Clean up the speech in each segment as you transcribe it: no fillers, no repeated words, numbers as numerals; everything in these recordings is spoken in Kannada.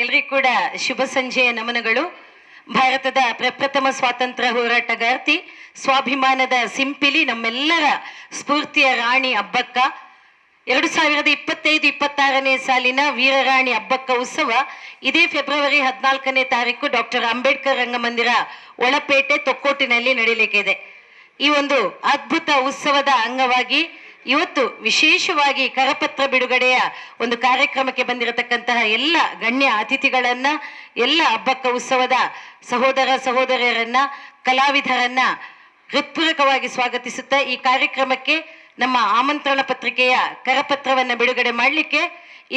ಎಲ್ರಿಗೂ ಕೂಡ ಶುಭ ಸಂಜೆಯ ನಮನಗಳು. ಭಾರತದ ಪ್ರಪ್ರಥಮ ಸ್ವಾತಂತ್ರ್ಯ ಹೋರಾಟಗಾರ್ತಿ, ಸ್ವಾಭಿಮಾನದ ಸಿಂಪಿಲಿ, ನಮ್ಮೆಲ್ಲರ ಸ್ಫೂರ್ತಿಯ ರಾಣಿ ಅಬ್ಬಕ್ಕ 2025-26ನೇ ಸಾಲಿನ ವೀರರಾಣಿ ಅಬ್ಬಕ್ಕ ಉತ್ಸವ ಇದೇ ಫೆಬ್ರವರಿ 14ನೇ ತಾರೀಕು ಡಾಕ್ಟರ್ ಅಂಬೇಡ್ಕರ್ ರಂಗಮಂದಿರ, ಒಳಪೇಟೆ, ತೊಕ್ಕೋಟಿನಲ್ಲಿ ನಡೆಯಲಿಕ್ಕಿದೆ. ಈ ಒಂದು ಅದ್ಭುತ ಉತ್ಸವದ ಅಂಗವಾಗಿ ಇವತ್ತು ವಿಶೇಷವಾಗಿ ಕರಪತ್ರ ಬಿಡುಗಡೆಯ ಒಂದು ಕಾರ್ಯಕ್ರಮಕ್ಕೆ ಬಂದಿರತಕ್ಕಂತಹ ಎಲ್ಲ ಗಣ್ಯ ಅತಿಥಿಗಳನ್ನ, ಎಲ್ಲ ಅಬ್ಬಕ್ಕ ಉತ್ಸವದ ಸಹೋದರ ಸಹೋದರಿಯರನ್ನ, ಕಲಾವಿದರನ್ನ ಹೃತ್ಪೂರ್ವಕವಾಗಿ ಸ್ವಾಗತಿಸುತ್ತಾ ಈ ಕಾರ್ಯಕ್ರಮಕ್ಕೆ ನಮ್ಮ ಆಮಂತ್ರಣ ಪತ್ರಿಕೆಯ ಕರಪತ್ರವನ್ನು ಬಿಡುಗಡೆ ಮಾಡಲಿಕ್ಕೆ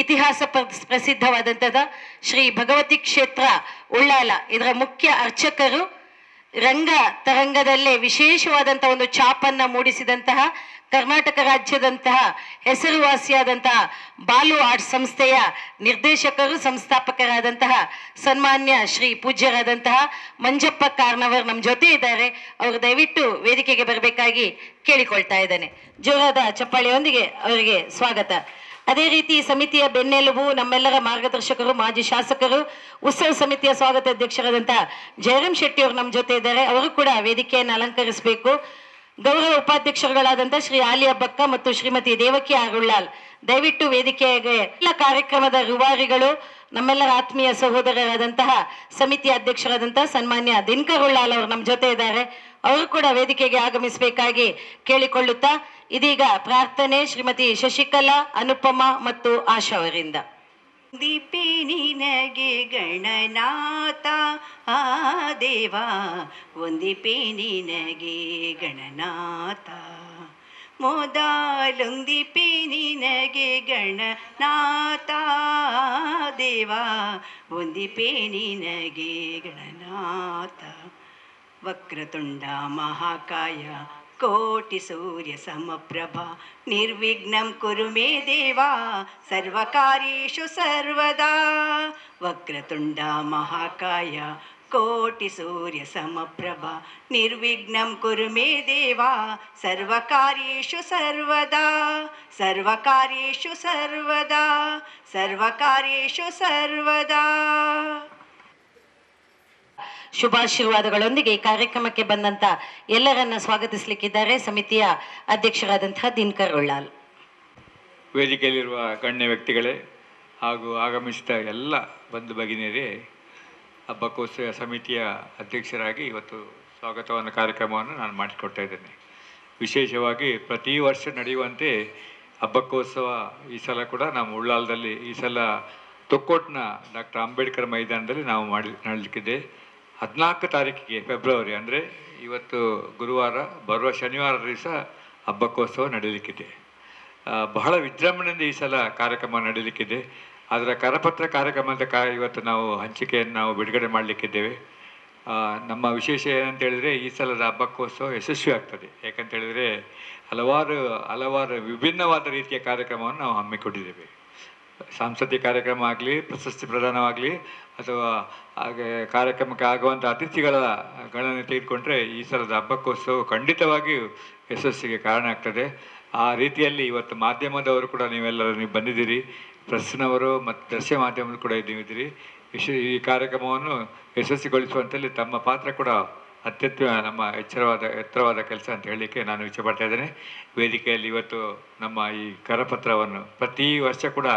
ಇತಿಹಾಸ ಪ್ರಸಿದ್ಧವಾದಂತಹ ಶ್ರೀ ಭಗವತಿ ಕ್ಷೇತ್ರ ಉಳ್ಳಾಲ ಇದರ ಮುಖ್ಯ ಅರ್ಚಕರು, ರಂಗ ತರಂಗದಲ್ಲೇ ವಿಶೇಷವಾದಂತಹ ಒಂದು ಛಾಪನ್ನ ಮೂಡಿಸಿದಂತಹ, ಕರ್ನಾಟಕ ರಾಜ್ಯದಂತಹ ಹೆಸರುವಾಸಿಯಾದಂತಹ ಬಾಲು ಆರ್ಟ್ ಸಂಸ್ಥೆಯ ನಿರ್ದೇಶಕರು, ಸಂಸ್ಥಾಪಕರಾದಂತಹ ಸನ್ಮಾನ್ಯ ಶ್ರೀ ಪೂಜ್ಯರಾದಂತಹ ಮಂಜಪ್ಪ ಕಾರ್ನವರ್ ನಮ್ಮ ಜೊತೆ ಇದ್ದಾರೆ. ಅವರು ದಯವಿಟ್ಟು ವೇದಿಕೆಗೆ ಬರಬೇಕಾಗಿ ಕೇಳಿಕೊಳ್ತಾ ಇದ್ದೇನೆ. ಜೋರಾದ ಚಪ್ಪಾಳೆಯೊಂದಿಗೆ ಅವರಿಗೆ ಸ್ವಾಗತ. ಅದೇ ರೀತಿ ಸಮಿತಿಯ ಬೆನ್ನೆಲುಬು, ನಮ್ಮೆಲ್ಲರ ಮಾರ್ಗದರ್ಶಕರು, ಮಾಜಿ ಶಾಸಕರು, ಉತ್ಸವ ಸಮಿತಿಯ ಸ್ವಾಗತ ಅಧ್ಯಕ್ಷರಾದಂತಹ ಜಯರಾಮ್ ಶೆಟ್ಟಿ ಅವರು ನಮ್ಮ ಜೊತೆ ಇದ್ದಾರೆ. ಅವರು ಕೂಡ ವೇದಿಕೆಯನ್ನು ಅಲಂಕರಿಸಬೇಕು. ಗೌರವ ಉಪಾಧ್ಯಕ್ಷರುಗಳಾದಂತಹ ಶ್ರೀ ಆಲಿ ಅಬ್ಬಕ್ಕ ಮತ್ತು ಶ್ರೀಮತಿ ದೇವಕಿ ಆರುಳ್ಳಾಲ್ ದಯವಿಟ್ಟು ವೇದಿಕೆಗೆ. ಎಲ್ಲ ಕಾರ್ಯಕ್ರಮದ ರೂವಾರಿಗಳು, ನಮ್ಮೆಲ್ಲರ ಆತ್ಮೀಯ ಸಹೋದರರಾದಂತಹ ಸಮಿತಿಯ ಅಧ್ಯಕ್ಷರಾದಂತಹ ಸನ್ಮಾನ್ಯ ದಿನಕರ್ ಉಳ್ಳಾಲ್ ಅವರು ನಮ್ಮ ಜೊತೆ ಇದ್ದಾರೆ. ಅವರು ಕೂಡ ವೇದಿಕೆಗೆ ಆಗಮಿಸಬೇಕಾಗಿ ಕೇಳಿಕೊಳ್ಳುತ್ತಾ ಇದೀಗ ಪ್ರಾರ್ಥನೆ ಶ್ರೀಮತಿ ಶಶಿಕಲಾ, ಅನುಪಮ ಮತ್ತು ಆಶಾ ಅವರಿಂದ. ದೀಪಿ ನಿನಗೆ ಗಣನಾಥ ಆ ದೇವಾ, ಒಂದಿಪಿ ನಿನಗೆ ಗಣನಾಥ, ಮೊದಲೊಂದಿಪಿ ನಿನಗೆ ಗಣನಾಥ ದೇವಾ, ಒಂದಿಪಿ ನಿನಗೆ ಗಣನಾಥ. ವಕ್ರತುಂಡ ಮಹಾಕಾಯ ಕೋಟಿ ಸೂರ್ಯ ಸಮಪ್ರಭಾ, ನಿರ್ವಿಘ್ನಂ ಕುರು ಮೇ ದೇವಾ, ಸರ್ವಕಾರ್ಯೇಷು ಸರ್ವದಾ. ವಕ್ರತುಂಡ ಮಹಾಕಾಯ ಕೋಟಿ ಸೂರ್ಯ ಸಮಪ್ರಭಾ, ನಿರ್ವಿಘ್ನಂ ಕುರು ಮೇ ದೇವಾ, ಸರ್ವಕಾರ್ಯೇಷು ಸರ್ವದಾ. ಸರ್ವಕಾರ್ಯೇಷು ಸರ್ವದಾ, ಸರ್ವಕಾರ್ಯೇಷು ಸರ್ವದಾ. ಶುಭಾಶೀರ್ವಾದಗಳೊಂದಿಗೆ ಈ ಕಾರ್ಯಕ್ರಮಕ್ಕೆ ಬಂದಂತ ಎಲ್ಲರನ್ನ ಸ್ವಾಗತಿಸಲಿಕ್ಕಿದ್ದಾರೆ ಸಮಿತಿಯ ಅಧ್ಯಕ್ಷರಾದಂತಹ ದಿನಕರ್ ಉಳ್ಳಾಲ್. ವೇದಿಕೆಯಲ್ಲಿರುವ ಗಣ್ಯ ವ್ಯಕ್ತಿಗಳೇ ಹಾಗೂ ಆಗಮಿಸಿದ ಎಲ್ಲ ಬಂಧು ಭಗಿನಿಯರೇ, ಹಬ್ಬಕ್ಕೋತ್ಸವ ಸಮಿತಿಯ ಅಧ್ಯಕ್ಷರಾಗಿ ಇವತ್ತು ಸ್ವಾಗತವನ್ನು ಕಾರ್ಯಕ್ರಮವನ್ನು ನಾನು ಮಾಡಿಕೊಡ್ತಾ ಇದ್ದೇನೆ. ವಿಶೇಷವಾಗಿ ಪ್ರತಿ ವರ್ಷ ನಡೆಯುವಂತೆ ಹಬ್ಬಕ್ಕೋತ್ಸವ ಈ ಸಲ ಕೂಡ ನಮ್ಮ ಉಳ್ಳಾಲದಲ್ಲಿ, ಈ ಸಲ ತೊಕ್ಕೋಟ್ನ ಡಾಕ್ಟರ್ ಅಂಬೇಡ್ಕರ್ ಮೈದಾನದಲ್ಲಿ ನಾವು ಮಾಡಲಿಕ್ಕಿದೆ. 14 ತಾರೀಕಿಗೆ ಫೆಬ್ರವರಿ, ಅಂದರೆ ಇವತ್ತು ಗುರುವಾರ, ಬರುವ ಶನಿವಾರ ದಿವಸ ಹಬ್ಬಕ್ಕೋತ್ಸವ ನಡೆಯಲಿಕ್ಕಿದೆ. ಬಹಳ ವಿಜೃಂಭಣೆಯಿಂದ ಈ ಸಲ ಕಾರ್ಯಕ್ರಮ ನಡೆಯಲಿಕ್ಕಿದೆ. ಅದರ ಕರಪತ್ರ ಕಾರ್ಯಕ್ರಮದ ಇವತ್ತು ನಾವು ಹಂಚಿಕೆಯನ್ನು ನಾವು ಬಿಡುಗಡೆ ಮಾಡಲಿಕ್ಕಿದ್ದೇವೆ. ನಮ್ಮ ವಿಶೇಷ ಏನಂತ ಹೇಳಿದರೆ, ಈ ಸಲದ ಹಬ್ಬಕ್ಕೋತ್ಸವ ಯಶಸ್ವಿ ಆಗ್ತದೆ. ಯಾಕಂತೇಳಿದರೆ ಹಲವಾರು ವಿಭಿನ್ನವಾದ ರೀತಿಯ ಕಾರ್ಯಕ್ರಮವನ್ನು ನಾವು ಹಮ್ಮಿಕೊಂಡಿದ್ದೇವೆ. ಸಾಂಸ್ಕೃತಿಕ ಕಾರ್ಯಕ್ರಮ ಆಗಲಿ, ಪ್ರಶಸ್ತಿ ಪ್ರದಾನವಾಗಲಿ, ಅಥವಾ ಹಾಗೆ ಕಾರ್ಯಕ್ರಮಕ್ಕೆ ಆಗುವಂಥ ಅತಿಥಿಗಳ ಗಣನೆ ತೆಗೆದುಕೊಂಡ್ರೆ ಈ ಸಲದ ಹಬ್ಬಕ್ಕೋತ್ಸವ ಖಂಡಿತವಾಗಿಯೂ ಯಶಸ್ಸಿಗೆ ಕಾರಣ ಆಗ್ತದೆ. ಆ ರೀತಿಯಲ್ಲಿ ಇವತ್ತು ಮಾಧ್ಯಮದವರು ಕೂಡ ನೀವು ಬಂದಿದ್ದೀರಿ, ಪ್ರೆಸ್ನವರು ಮತ್ತು ದೃಶ್ಯ ಮಾಧ್ಯಮಗಳು ಕೂಡ ನೀವಿದ್ದೀರಿ. ಈ ಕಾರ್ಯಕ್ರಮವನ್ನು ಯಶಸ್ವಿಗೊಳಿಸುವಂಥಲ್ಲಿ ತಮ್ಮ ಪಾತ್ರ ಕೂಡ ನಮ್ಮ ಎತ್ತರವಾದ ಕೆಲಸ ಅಂತ ಹೇಳಲಿಕ್ಕೆ ನಾನು ಇಚ್ಛೆಪಡ್ತಾ ಇದ್ದೇನೆ. ವೇದಿಕೆಯಲ್ಲಿ ಇವತ್ತು ನಮ್ಮ ಈ ಕರಪತ್ರವನ್ನು ಪ್ರತಿ ವರ್ಷ ಕೂಡ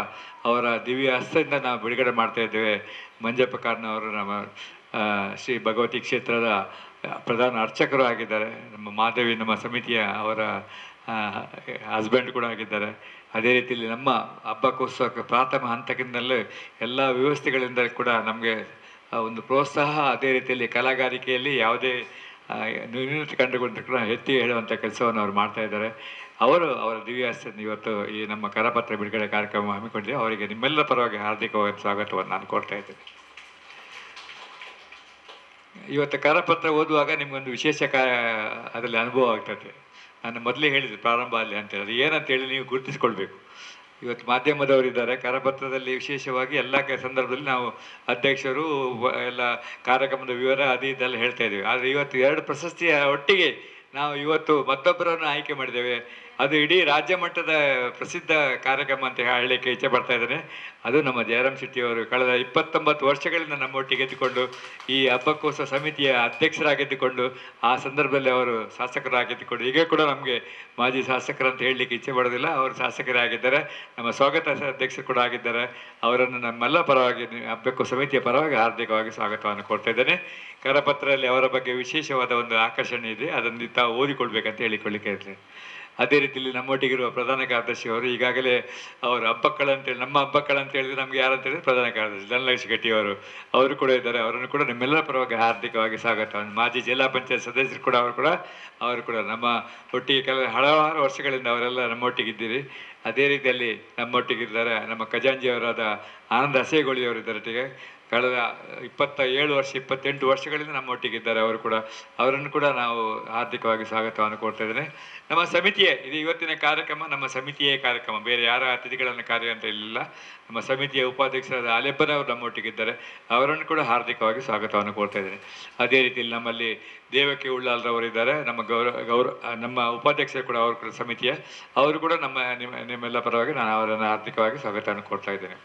ಅವರ ದಿವ್ಯ ಹಸ್ತದಿಂದ ನಾವು ಬಿಡುಗಡೆ ಮಾಡ್ತಾ ಇದ್ದೇವೆ. ಮಂಜಪ್ಪ ಕಾರ್ನವರು ನಮ್ಮ ಶ್ರೀ ಭಗವತಿ ಕ್ಷೇತ್ರದ ಪ್ರಧಾನ ಅರ್ಚಕರು ಆಗಿದ್ದಾರೆ. ನಮ್ಮ ಮಾಧವಿ ನಮ್ಮ ಸಮಿತಿಯ ಅವರ ಹಸ್ಬೆಂಡ್ ಕೂಡ ಆಗಿದ್ದಾರೆ. ಅದೇ ರೀತಿಯಲ್ಲಿ ನಮ್ಮ ಹಬ್ಬಕ್ಕೋತ್ಸವಕ್ಕೆ ಪ್ರಾಥಮಿಕ ಹಂತಕ್ಕಿಂತಲೇ ಎಲ್ಲ ವ್ಯವಸ್ಥೆಗಳಿಂದ ಕೂಡ ನಮಗೆ ಒಂದು ಪ್ರೋತ್ಸಾಹ, ಅದೇ ರೀತಿಯಲ್ಲಿ ಕಲಾಗಾರಿಕೆಯಲ್ಲಿ ಯಾವುದೇ ನ್ಯೂನತೆ ಕಂಡುಕೊಂಡ್ರೆ ಕೂಡ ಎತ್ತಿ ಹೇಳುವಂಥ ಕೆಲಸವನ್ನು ಅವರು ಮಾಡ್ತಾ ಇದ್ದಾರೆ. ಅವರ ದಿವ್ಯಾಸ್ತಿಯನ್ನು ಇವತ್ತು ಈ ನಮ್ಮ ಕರಪತ್ರ ಬಿಡುಗಡೆ ಕಾರ್ಯಕ್ರಮ ಹಮ್ಮಿಕೊಂಡಿದೆ. ಅವರಿಗೆ ನಿಮ್ಮೆಲ್ಲ ಪರವಾಗಿ ಹಾರ್ದಿಕವಾದ ಸ್ವಾಗತವನ್ನು ನಾನು ಕೊಡ್ತಾ ಇದ್ದೇನೆ. ಇವತ್ತು ಕರಪತ್ರ ಓದುವಾಗ ನಿಮಗೊಂದು ವಿಶೇಷ ಅದರಲ್ಲಿ ಅನುಭವ ಆಗ್ತದೆ. ನಾನು ಮೊದಲೇ ಹೇಳಿದೆ ಪ್ರಾರಂಭ ಅಲ್ಲಿ ಅಂತೇಳಿ, ಅದು ಏನಂತೇಳಿ ನೀವು ಗುರುತಿಸ್ಕೊಳ್ಬೇಕು. ಇವತ್ತು ಮಾಧ್ಯಮದವರಿದ್ದಾರೆ, ಕರಪತ್ರದಲ್ಲಿ ವಿಶೇಷವಾಗಿ ಎಲ್ಲ ಸಂದರ್ಭದಲ್ಲಿ ನಾವು ಅಧ್ಯಕ್ಷರು ಎಲ್ಲ ಕಾರ್ಯಕ್ರಮದ ವಿವರ ಅದು ಇದೆಲ್ಲ ಹೇಳ್ತಾ ಇದ್ದೀವಿ. ಆದರೆ ಇವತ್ತು 2 ಪ್ರಶಸ್ತಿಯ ಒಟ್ಟಿಗೆ ನಾವು ಇವತ್ತು ಮತ್ತೊಬ್ಬರನ್ನು ಆಯ್ಕೆ ಮಾಡಿದ್ದೇವೆ. ಅದು ಇಡೀ ರಾಜ್ಯ ಮಟ್ಟದ ಪ್ರಸಿದ್ಧ ಕಾರ್ಯಕ್ರಮ ಅಂತ ಹೇಳಲಿಕ್ಕೆ ಇಚ್ಛೆ ಪಡ್ತಾ ಇದ್ದೇನೆ. ಅದು ನಮ್ಮ ಜಯರಾಮ್ ಶೆಟ್ಟಿಯವರು ಕಳೆದ 29 ವರ್ಷಗಳಿಂದ ನಮ್ಮೊಟ್ಟಿಗೆ ಎದ್ದುಕೊಂಡು ಈ ಹಬ್ಬಕ್ಕೋಸ್ಕರ ಸಮಿತಿಯ ಅಧ್ಯಕ್ಷರಾಗಿದ್ದುಕೊಂಡು ಆ ಸಂದರ್ಭದಲ್ಲಿ ಅವರು ಶಾಸಕರಾಗಿದ್ದುಕೊಂಡು ಈಗ ಕೂಡ ನಮಗೆ ಮಾಜಿ ಶಾಸಕರು ಅಂತ ಹೇಳಲಿಕ್ಕೆ ಇಚ್ಛೆ ಪಡೋದಿಲ್ಲ, ಅವರು ಶಾಸಕರೇ ಆಗಿದ್ದಾರೆ, ನಮ್ಮ ಸ್ವಾಗತ ಅಧ್ಯಕ್ಷರು ಕೂಡ ಆಗಿದ್ದಾರೆ. ಅವರನ್ನು ನಮ್ಮೆಲ್ಲ ಪರವಾಗಿ ಹಬ್ಬಕ್ಕೂ ಸಮಿತಿಯ ಪರವಾಗಿ ಹಾರ್ದಿಕವಾಗಿ ಸ್ವಾಗತವನ್ನು ಕೊಡ್ತಾ ಇದ್ದೇನೆ. ಕರಪತ್ರದಲ್ಲಿ ಅವರ ಬಗ್ಗೆ ವಿಶೇಷವಾದ ಒಂದು ಆಕರ್ಷಣೆ ಇದೆ, ಅದನ್ನು ತಾವು ಓದಿಕೊಳ್ಬೇಕಂತ ಹೇಳಿಕೊಳ್ಳಿಕ್ಕೆ ಇರ್ತೇನೆ. ಅದೇ ರೀತಿಯಲ್ಲಿ ನಮ್ಮೊಟ್ಟಿಗಿರುವ ಪ್ರಧಾನ ಕಾರ್ಯದರ್ಶಿ ಅವರು ಈಗಾಗಲೇ ಅವರು ಹಬ್ಬಕ್ಕಳಂತೇಳಿ ನಮ್ಮ ಹಬ್ಬಕ್ಕಳಂತ ಹೇಳಿದ್ರೆ ನಮಗೆ ಯಾರಂತ ಹೇಳಿದ್ರೆ ಪ್ರಧಾನ ಕಾರ್ಯದರ್ಶಿ ಧನಲಕ್ಷ್ಮಿ ಗಟ್ಟಿಯವರು ಅವರು ಕೂಡ ಇದ್ದಾರೆ. ಅವರನ್ನು ಕೂಡ ನಿಮ್ಮೆಲ್ಲರ ಪರವಾಗಿ ಹಾರ್ದಿಕವಾಗಿ ಸ್ವಾಗತ. ಮಾಜಿ ಜಿಲ್ಲಾ ಪಂಚಾಯತ್ ಸದಸ್ಯರು ಕೂಡ ಅವರು ಕೂಡ ನಮ್ಮ ಒಟ್ಟಿಗೆ ಹಲವಾರು ವರ್ಷಗಳಿಂದ ಅವರೆಲ್ಲ ನಮ್ಮೊಟ್ಟಿಗಿದ್ದೀರಿ. ಅದೇ ರೀತಿಯಲ್ಲಿ ನಮ್ಮೊಟ್ಟಿಗಿದ್ದಾರೆ ನಮ್ಮ ಖಜಾಂಜಿಯವರಾದ ಆನಂದ ಹಸೇಗೊಳಿಯವರಿದ್ದಾರೆ ಒಟ್ಟಿಗೆ ಕಳೆದ 28 ವರ್ಷಗಳಿಂದ ನಮ್ಮೊಟ್ಟಿಗಿದ್ದಾರೆ. ಅವರನ್ನು ಕೂಡ ನಾವು ಹಾರ್ದಿಕವಾಗಿ ಸ್ವಾಗತವನ್ನು ಕೊಡ್ತಾ ಇದ್ದೇನೆ. ನಮ್ಮ ಸಮಿತಿಯೇ ಇದು ಇವತ್ತಿನ ಕಾರ್ಯಕ್ರಮ, ನಮ್ಮ ಸಮಿತಿಯೇ ಕಾರ್ಯಕ್ರಮ, ಬೇರೆ ಯಾರ ಅತಿಥಿಗಳನ್ನು ಕಾರ್ಯ ಅಂತ ಇರಲಿಲ್ಲ. ನಮ್ಮ ಸಮಿತಿಯ ಉಪಾಧ್ಯಕ್ಷರಾದ ಆಲೆಬ್ಬನವರು ನಮ್ಮೊಟ್ಟಿಗಿದ್ದಾರೆ, ಅವರನ್ನು ಕೂಡ ಹಾರ್ದಿಕವಾಗಿ ಸ್ವಾಗತವನ್ನು ಕೊಡ್ತಾ ಇದ್ದೇನೆ. ಅದೇ ರೀತಿಯಲ್ಲಿ ನಮ್ಮಲ್ಲಿ ದೇವಕಿ ಉಳ್ಳಾಲ್ರವರಿದ್ದಾರೆ, ನಮ್ಮ ಉಪಾಧ್ಯಕ್ಷರು ಕೂಡ ಅವರು ಕೂಡ ಸಮಿತಿಯ ಅವರು ಕೂಡ ನಿಮ್ಮೆಲ್ಲ ಪರವಾಗಿ ನಾನು ಅವರನ್ನು ಹಾರ್ದಿಕವಾಗಿ ಸ್ವಾಗತವನ್ನು ಕೊಡ್ತಾ ಇದ್ದೇನೆ.